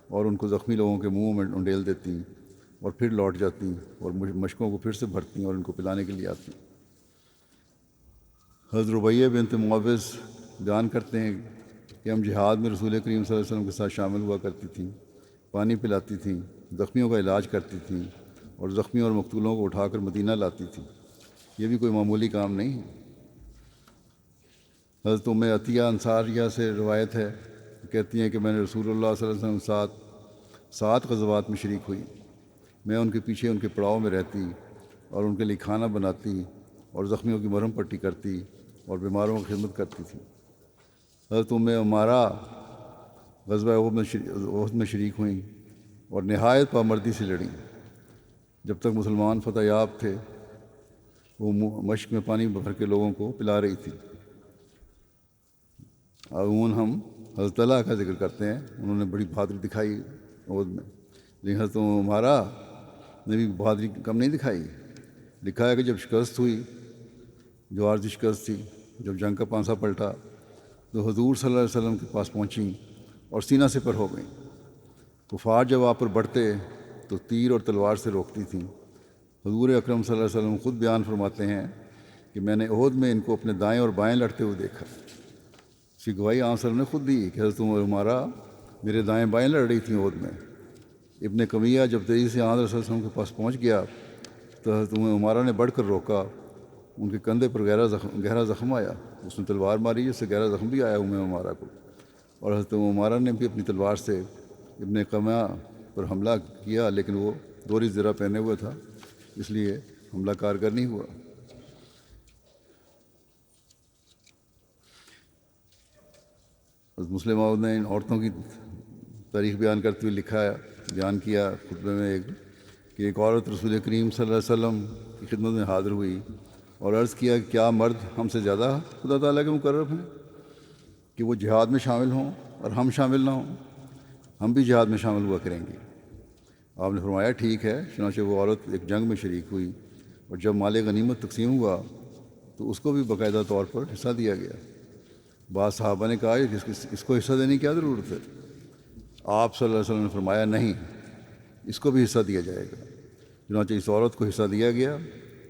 اور ان کو زخمی لوگوں کے منہ میں انڈیل دیتی اور پھر لوٹ جاتی اور مشکوں کو پھر سے بھرتی اور ان کو پلانے کے لیے آتی۔ حضرت ربیہ بنت معوذ بیان کرتے ہیں کہ ہم جہاد میں رسول کریم صلی اللہ علیہ وسلم کے ساتھ شامل ہوا کرتی تھیں، پانی پلاتی تھیں، زخمیوں کا علاج کرتی تھیں اور زخمیوں اور مقتولوں کو اٹھا کر مدینہ لاتی تھیں۔ یہ بھی کوئی معمولی کام نہیں ہے۔ حضرت ام عطیہ انصاریہ سے روایت ہے، کہتی ہیں کہ میں نے رسول اللہ صلی اللہ علیہ وسلم کے ساتھ 7 غزوات میں شریک ہوئی۔ میں ان کے پیچھے ان کے پڑاؤ میں رہتی اور ان کے لیے کھانا بناتی اور زخمیوں کی مرہم پٹی کرتی اور بیماروں کی خدمت کرتی تھی۔ حضرت ام عمارہ غزوہ احد میں شریک ہوئیں اور نہایت پامردی سے لڑیں۔ جب تک مسلمان فتح یاب تھے وہ مشق میں پانی بھر کے لوگوں کو پلا رہی تھی۔ عموماً ہم حضرت طلحہ کا ذکر کرتے ہیں، انہوں نے بڑی بہادری دکھائی احد میں، لیکن حضرت عمارہ نے بھی بہادری کم نہیں دکھائی۔ لکھا ہے کہ جب شکست ہوئی، جو عارضی شکست تھی، جب جنگ کا پانسا پلٹا تو حضور صلی اللہ علیہ وسلم کے پاس پہنچیں اور سینہ سے پر ہو گئیں۔ کفار جب آپ پر بڑھتے تو تیر اور تلوار سے روکتی تھیں۔ حضور اکرم صلی اللہ علیہ وسلم خود بیان فرماتے ہیں کہ میں نے احد میں ان کو اپنے دائیں اور بائیں لڑتے ہوئے دیکھا۔ اس کی گواہی آپ صلی اللہ علیہ وسلم نے خود دی کہ حضرت عمارہ میرے دائیں بائیں لڑ رہی تھیں احد میں۔ ابن کمیہ جب تیزی سے آن رسول وسلم کے پاس پہنچ گیا تو حضرت عمارہ نے بڑھ کر روکا۔ ان کے کندھے پر گہرا زخم آیا، اس نے تلوار ماری جس سے گہرا زخم بھی آیا عمارہ کو، اور حضرت عمارہ نے بھی اپنی تلوار سے ابن کمیہ پر حملہ کیا لیکن وہ دوہری زرہ پہنے ہوئے تھا، اس لیے حملہ کارگر نہیں ہوا۔ حضرت مسلم موعود نے ان عورتوں کی تاریخ بیان کرتے ہوئے بیان کیا خطبے میں کہ ایک عورت رسول کریم صلی اللہ علیہ وسلم کی خدمت میں حاضر ہوئی اور عرض کیا کہ کیا مرد ہم سے زیادہ خدا تعالیٰ کے مقرب ہیں کہ وہ جہاد میں شامل ہوں اور ہم شامل نہ ہوں؟ ہم بھی جہاد میں شامل ہوا کریں گے۔ آپ نے فرمایا ٹھیک ہے۔ چنانچہ وہ عورت ایک جنگ میں شریک ہوئی اور جب مال غنیمت تقسیم ہوا تو اس کو بھی باقاعدہ طور پر حصہ دیا گیا۔ بعض صحابہ نے کہا کہ اس کو حصہ دینے کی کیا ضرورت ہے؟ آپ صلی اللہ علیہ وسلم نے فرمایا نہیں، اس کو بھی حصہ دیا جائے گا۔ چنانچہ اس عورت کو حصہ دیا گیا۔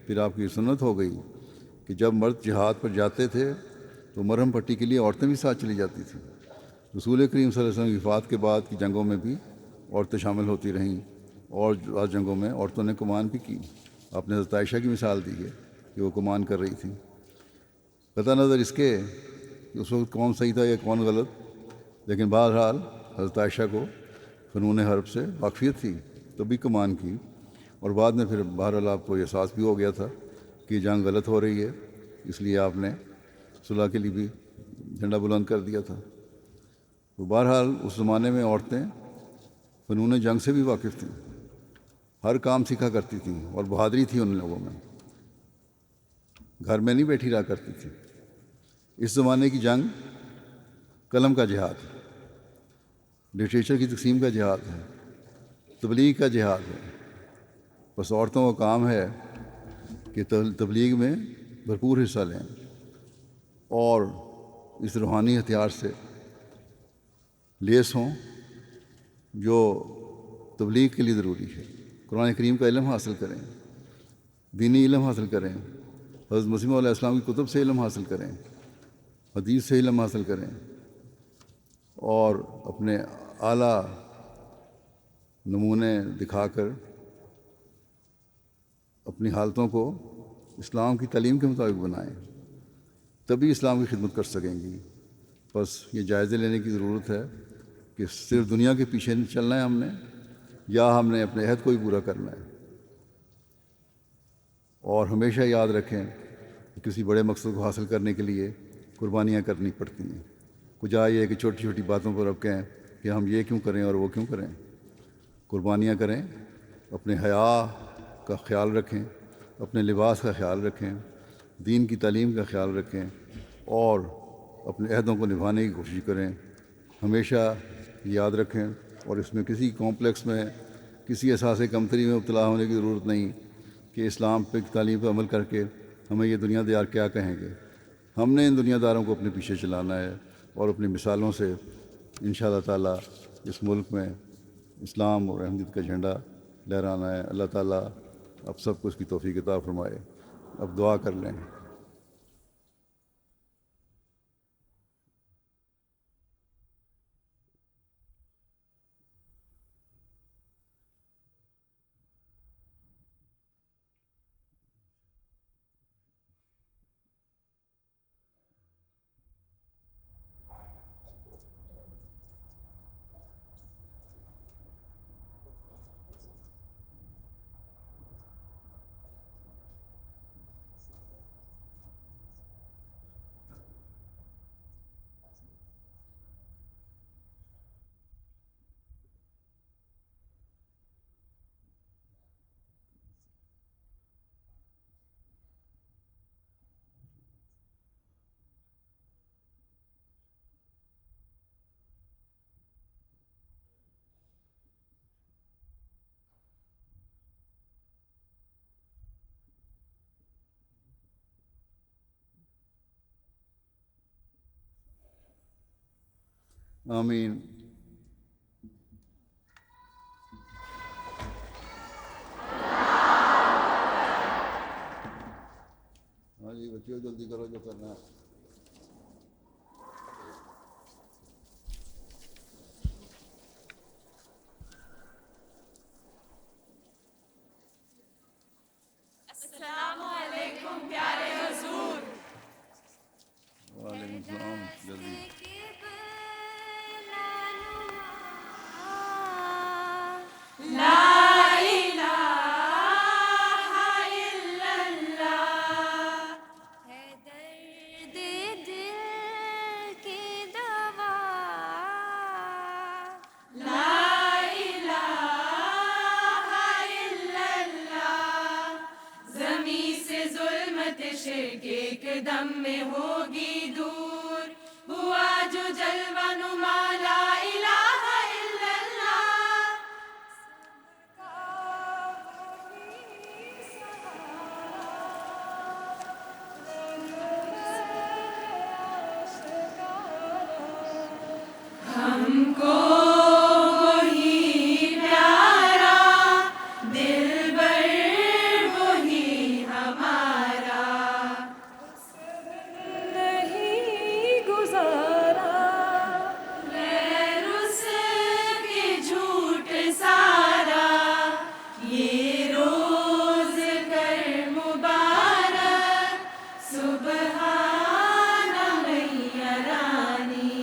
پھر آپ کی سنت ہو گئی کہ جب مرد جہاد پر جاتے تھے تو مرہم پٹی کے لیے عورتیں بھی ساتھ چلی جاتی تھیں۔ رسول کریم صلی اللہ علیہ وسلم کی وفات کے بعد کی جنگوں میں بھی عورتیں شامل ہوتی رہیں اور بعض جنگوں میں عورتوں نے کمان بھی کی۔ آپ نے حضرت عائشہ کی مثال دی ہے کہ وہ کمان کر رہی تھیں۔ قطع نظر اس کے کہ اس وقت کون صحیح تھا یا کون غلط، لیکن بہرحال حضرت عائشہ کو فنون حرب سے واقفیت تھی، تبھی کمان کی، اور بعد میں پھر بہرحال آپ کو احساس بھی ہو گیا تھا کہ جنگ غلط ہو رہی ہے، اس لیے آپ نے صلح کے لیے بھی جھنڈا بلند کر دیا تھا۔ تو بہرحال اس زمانے میں عورتیں فنون جنگ سے بھی واقف تھیں، ہر کام سیکھا کرتی تھیں اور بہادری تھی ان لوگوں میں، گھر میں نہیں بیٹھی رہا کرتی تھی۔ اس زمانے کی جنگ قلم کا جہاد ہے، لٹریچر کی تقسیم کا جہاد ہے، تبلیغ کا جہاد ہے۔ بس عورتوں کا کام ہے کہ تبلیغ میں بھرپور حصہ لیں اور اس روحانی ہتھیار سے لیس ہوں جو تبلیغ کے لیے ضروری ہے۔ قرآن کریم کا علم حاصل کریں، دینی علم حاصل کریں، حضرت مسیح علیہ السلام کی کتب سے علم حاصل کریں، حدیث سے علم حاصل کریں، اور اپنے اعلیٰ نمونے دکھا کر اپنی حالتوں کو اسلام کی تعلیم کے مطابق بنائیں، تبھی اسلام کی خدمت کر سکیں گی۔ بس یہ جائزے لینے کی ضرورت ہے کہ صرف دنیا کے پیچھے چلنا ہے ہم نے، یا ہم نے اپنے عہد کو ہی پورا کرنا ہے۔ اور ہمیشہ یاد رکھیں کہ کسی بڑے مقصد کو حاصل کرنے کے لیے قربانیاں کرنی پڑتی ہیں۔ کچھ یہ ہے کہ چھوٹی چھوٹی باتوں پر اب کہیں کہ ہم یہ کیوں کریں اور وہ کیوں کریں۔ قربانیاں کریں، اپنے حیا کا خیال رکھیں، اپنے لباس کا خیال رکھیں، دین کی تعلیم کا خیال رکھیں، اور اپنے عہدوں کو نبھانے کی کوشش کریں۔ ہمیشہ یاد رکھیں، اور اس میں کسی کمپلیکس میں، کسی احساس کمتری میں مبتلا ہونے کی ضرورت نہیں کہ اسلام پہ تعلیم پر عمل کر کے ہمیں یہ دنیا دار کیا کہیں گے۔ ہم نے ان دنیا داروں کو اپنے پیچھے چلانا ہے اور اپنی مثالوں سے انشاءاللہ تعالیٰ اس ملک میں اسلام اور احمدیت کا جھنڈا لہرانا ہے۔ اللہ تعالیٰ اب سب کو اس کی توفیق عطا فرمائے۔ اب دعا کر لیں۔ آمین۔ ہاں جی بچیوں جلدی کرو جو کرنا ہے۔ السلام علیکم پیارے حضور۔ وعلیکم السلام۔ جلدی لا الہ دم میں ہوگی دور، ہوا جو جلوہ نما لا الہ الا اللہ۔ ہم کو وہی پیارا، دلبر وہی ہمارا، نہیں گزارا غیر اس کے جھوٹ سارا، یہ روز کر مبارک سبحان غیرانی،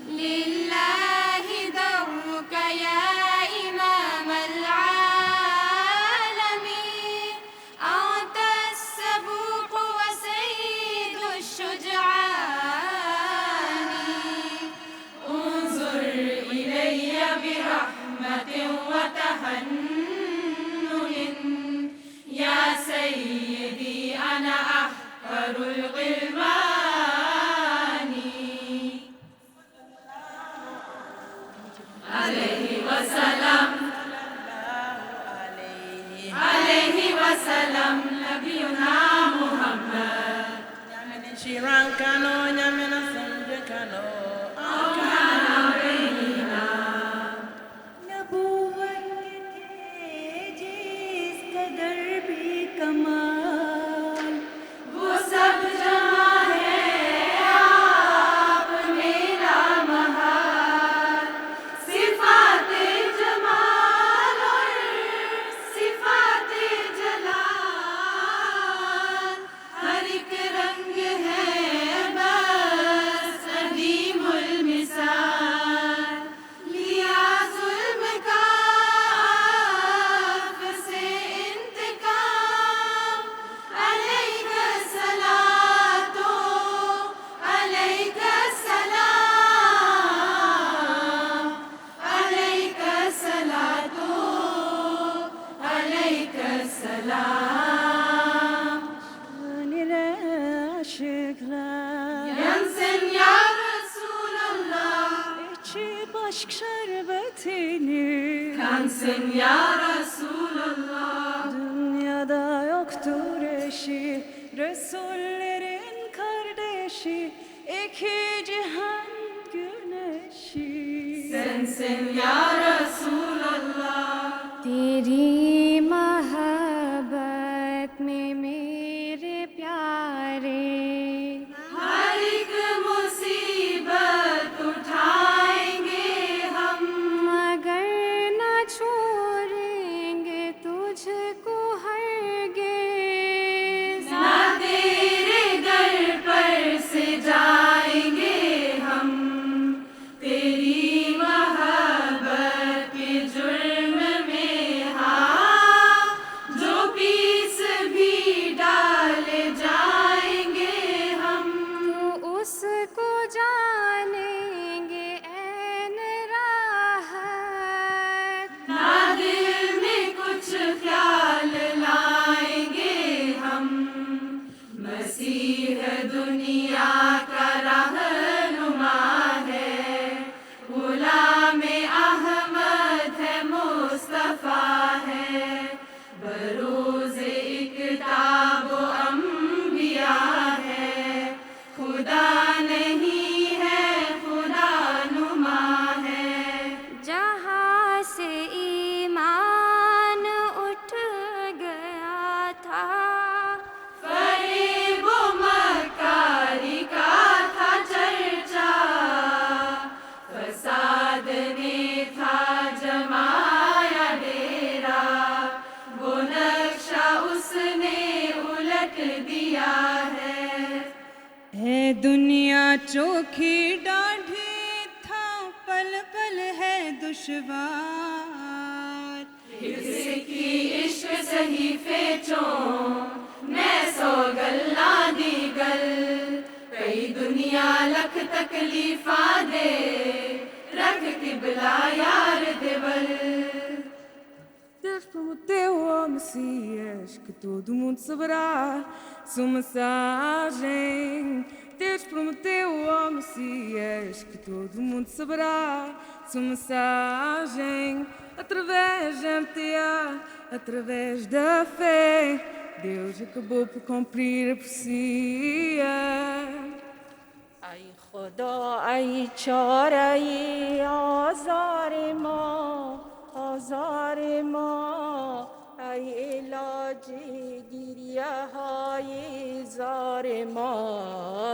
للہ درک یا امام العالمین، انت السبوق وسید الشجعان، انظر الی برحمت وتحنن، یا سیدی انا احقر الغلمان، علیہ وسلم علیہ وسلم نبینا محمد، Nyamene Shirankano, Nyamene Sanjakano, نبوت تھے جس قدر بھی کمال، وہ سب جمع ہے آپ میرا محال، صفات جمال اور صفات جلال، ہر ایک رنگ ہے بس عظیم المثال، لیا ظلم کا آپ سے انتقام، علیک الصلاۃ علیک السلام، علیک الصلاۃ علیک السلام، aşıklar yansın ya Resulallah، içi aşk şerbetini, kansın ya Resulallah، dünyada yoktur eşi, Resullerin kardeşi, iki cihan güneşi. sensin ya Resulallah، تیری محبت میں میرے پیارے ہر ایک مصیبت اٹھائیں گے ہم، مگر نہ چھوڑیں گے تجھ کو ہرگز، نہ تیرے در پر سے جائیں گے ہم، تیری محبت کے جرم میں ہاں جو پیس بھی ڈالے جائیں گے ہم، تو اس کو جانیں گے عین راحت، نہ دل میں کچھ خیال لائیں گے ہم، مسیح دنیا کا رہنما ہے، غلام احمد ہے مصطفیٰ ہے، بروز اکتاب و انبیاء ہے، خدا نہیں ہے خدا نما ہے، جہاں سے ایمان اٹھ گیا تھا، فریب و مکاری کا تھا چرچا، فساد نے تھا جمایا ڈیرا، وہ نقشہ اس نے الٹ دیا ہے، ہے دنیا چوکھی ڈاڑھی تھا، پل پل ہے دشوار، حفظ کی عشق صحیفے چون میں سو گلا دی گل، کئی دنیا لکھ تکلیفاں دے رکھ قبلہ یار دے بل، Deus prometeu ao Messias que todo mundo saberá sua mensagem. Deus prometeu ao Messias que todo mundo saberá sua mensagem. Através da MTA, através da fé, Deus acabou por cumprir a profecia. ای خدا ای چاره ای آزار ما ای علاج گریه های زار ما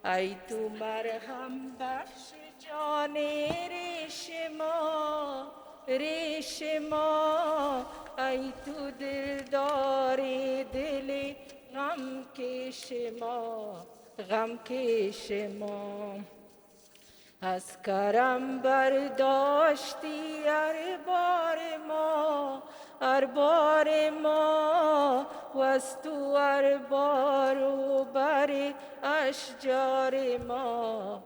ای تو مرهم بخش جان ریش ما ای تو دلدار دل غم کش ما از کرم برداشتی اربار ما و از تو اربار و بر اشجار ما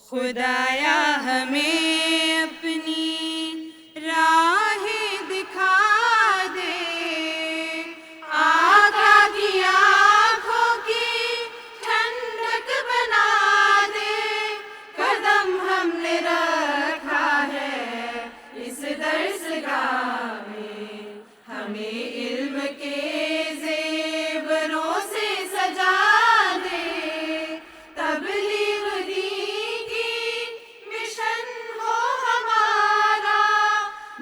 خدایا ہمیں اپنی راہ دکھا دے آقا کی آنکھوں کی ٹھنڈک بنا دے قدم ہم نے رکھا ہے اس درسگاہ میں ہمیں علم کے زیوروں سے سجا دے تبلیغ دین کی مشن ہو ہمارا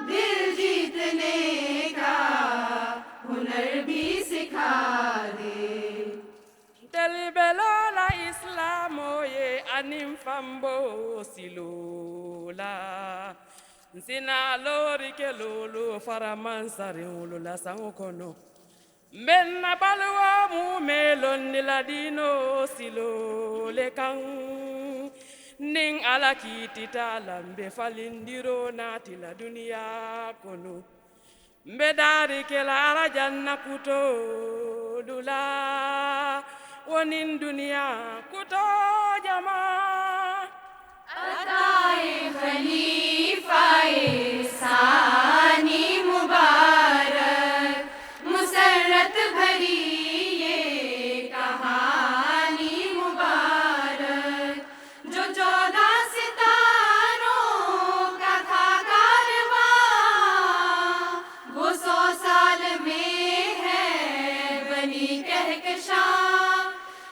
دل جیتنے کا ہنر بھی سکھا دے Delibelola islamoye anim fambo silola Nsina lori ke lolo faraman sari ulula sangokono Menna balwa mu melon niladino silole kang Ning ala kitita lambe falindiro nati la dunia kono Mbedari ke la ala janna kuto dula Wanin dunia kuto jama عطائے خلیفہ ثانی مبارک مسرت بھری یہ کہانی مبارک جو 14 ستاروں کا تھا کارواں وہ 100 سال میں ہے بنی کہکشاں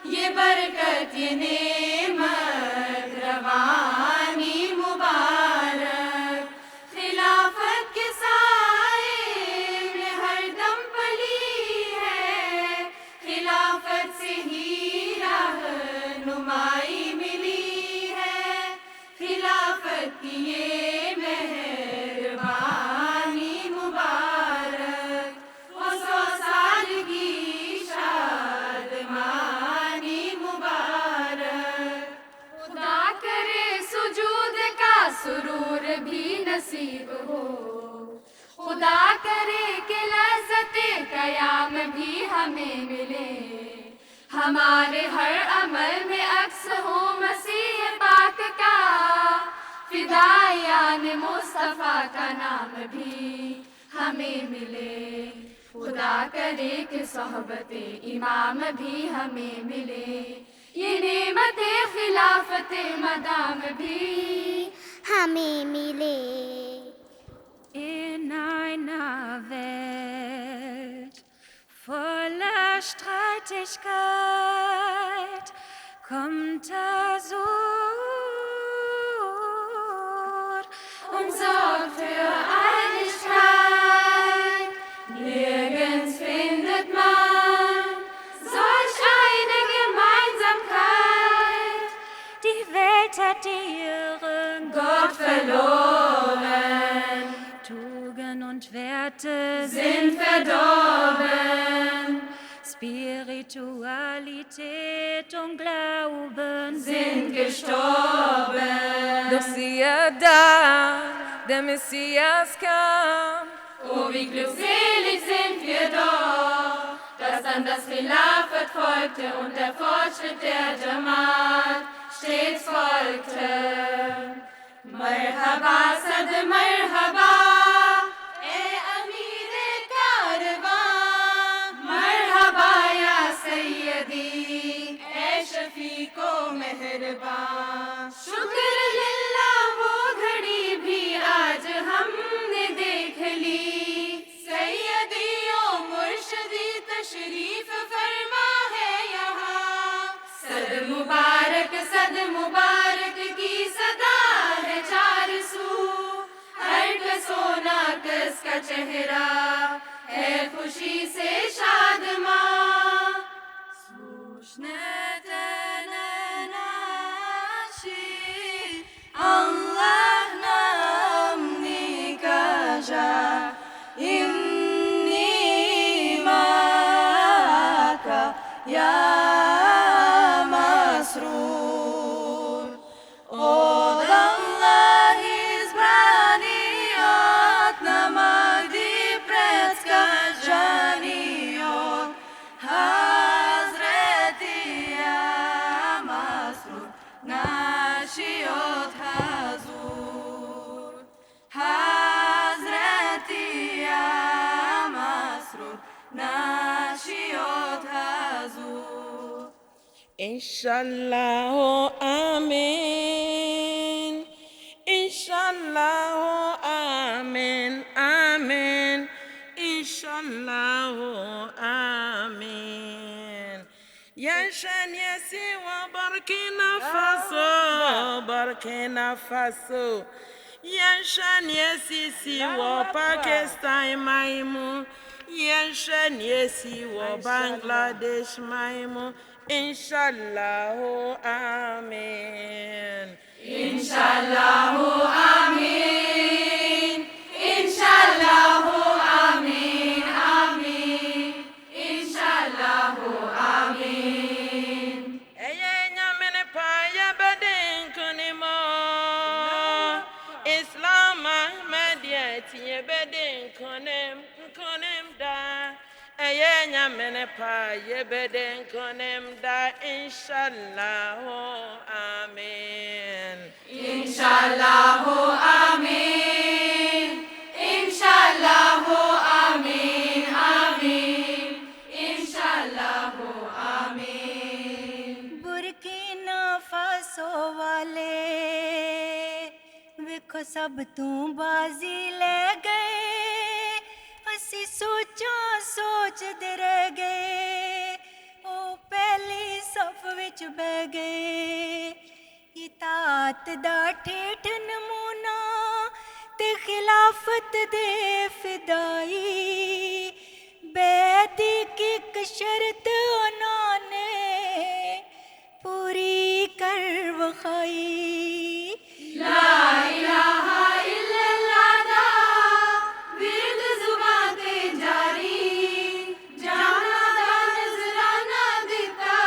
یہ برکت یہ نعمت روانی مبارک خلافت کے سائے میں ہر دم پلی ہے خلافت سے ہی رہنمائی ملی ہے خلافت کی یہ مہربانی مبارک وہ 100 سال کی شادمانی مبارک خدا کرے سجود کا سرور بھی نصیب ہو خدا کرے کہ لذت قیام بھی ہمیں ملے ہمارے ہر عمل میں عکس ہو مسیح پاک کا فدائیان مصطفیٰ کا نام بھی ہمیں ملے خدا کرے کہ صحبت امام بھی ہمیں ملے یہ نعمت خلافت مدام بھی ہمیں ملے. In einer Welt voller Streitigkeit kommt Azur und sorgt für Einigkeit. Nirgends findet man solch eine Gemeinsamkeit. Die Welt hat ihren Gott verloren, Tugend und Werte sind verdorben, Spiritualität und Glauben sind gestorben. Doch siehe da, der Messias kam. Oh, wie glückselig sind wir doch, dass dann das Khilafat folgte und der Fortschritt der Jamaat stets folgte. مرحبا صد مرحبا اے امیر کارواں، مرحبا یا سیدی اے شفیق و مہرباں. شکر للہ وہ گھڑی بھی آج ہم نے دیکھ لی، سیدی و مرشدی تشریف فرما ہے یہاں. صد مبارک کی صدا ہے چار سو، ہر کس و ناکس کا چہرہ ہے خوشی سے Shadman. Allah namni kaja inni maka ya masrur. Od Allah izbraniyot namagdi predska janiyot, Hazreti ya masrur nashiyot hazur. Hazreti ya masrur nashiyot hazur. Inshallah, amen. Inshallah, amen. Amen. Inshallah, amen. Yashan yasi wa Burkina Faso, Burkina Faso. Yashan yasi si wa Pakistan maimu. Yashan yasi wa Bangladesh maimu. Inshallah, amen. Inshallah, amin. Inshallah, amin. Amin. Inshallah, amin. Eye nyamene pa ya bedin kunimo. Islam Ahmadiyya tiye bedin kunem da. Eye nyamene pa ye bedin kunem da. Inshallah, amen. Inshallah, amin. Inshallah, amin. Amin. Inshallah, amin. Burkina Faso والے ویکھو سب تو بازی لے گئے، اسی سوچدے رہ گئے، او پہلی صف وچ بہ گئے. اطاعت دا ٹھیٹھ نمونہ تے خلافت دے فدائی، بیعت کی ایک شرط انہوں نے پوری کر وخائی. لا الہ الا اللہ دا ورد زباں تے جاری، جانا دا نذرانہ دتا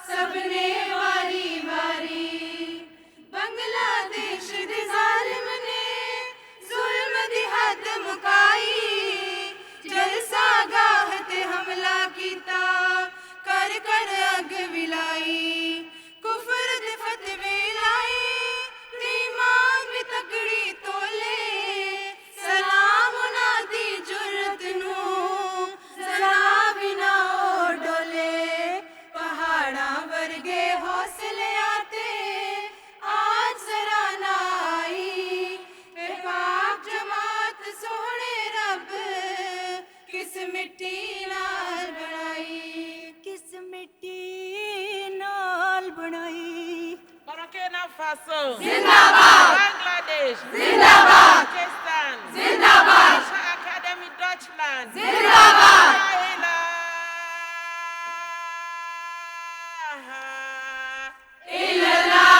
سب نے واری واری. بنگلہ دیش دے ظالم نے ظلم دی حد مکائی، جلسہ گاہ تے حملہ کیتا کر کر اگ ولائی. کفر دے فتوی لائی تے ایمان بھی تکڑی تولے، سلام انہاں دی جرت نو ذرا بھی نہ ڈولے. پہاڑاں ورگے حوصلے آتے آج ذرا نہ آئی، اے پاک جماعت سوہنے رب کس مٹی نال بنائی. کس مٹی نال بنائی. Burkina Faso. Zindabad. Bangladesh. Zindabad. Pakistan. Zindabad. Deutsche Akademie Deutschland. Zindabad. La ilaha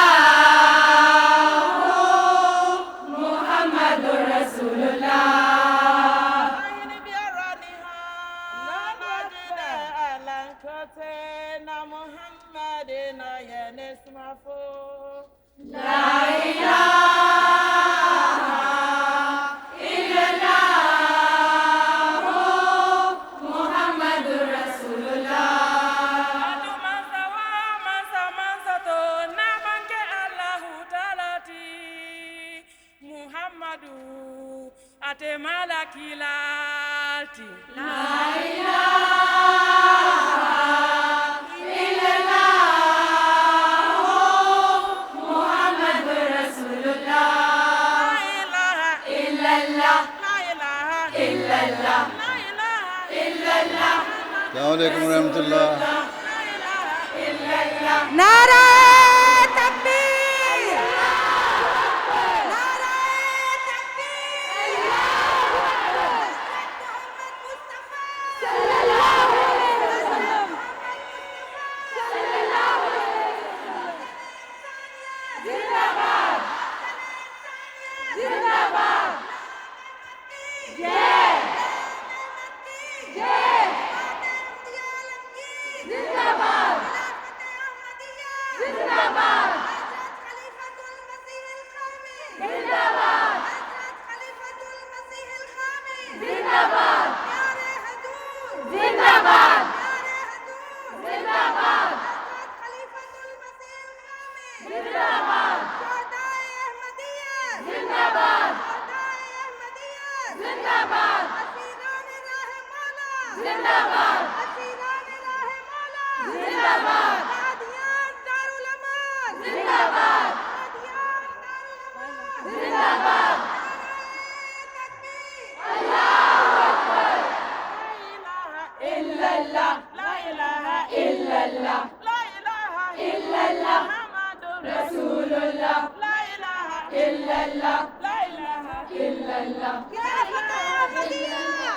Muhammadur Rasulullah. Ayini biaraniha. Najida alankote na Muhammadin ayenis mafo. La ilaha illallah Muhammadu ate malakilati La ilaha illallah Muhammadur Rasulullah La ilaha illallah la ilaha illallah السلام علیکم ورحمۃ اللہ. نعرہ تکبیر، نعرہ illallah.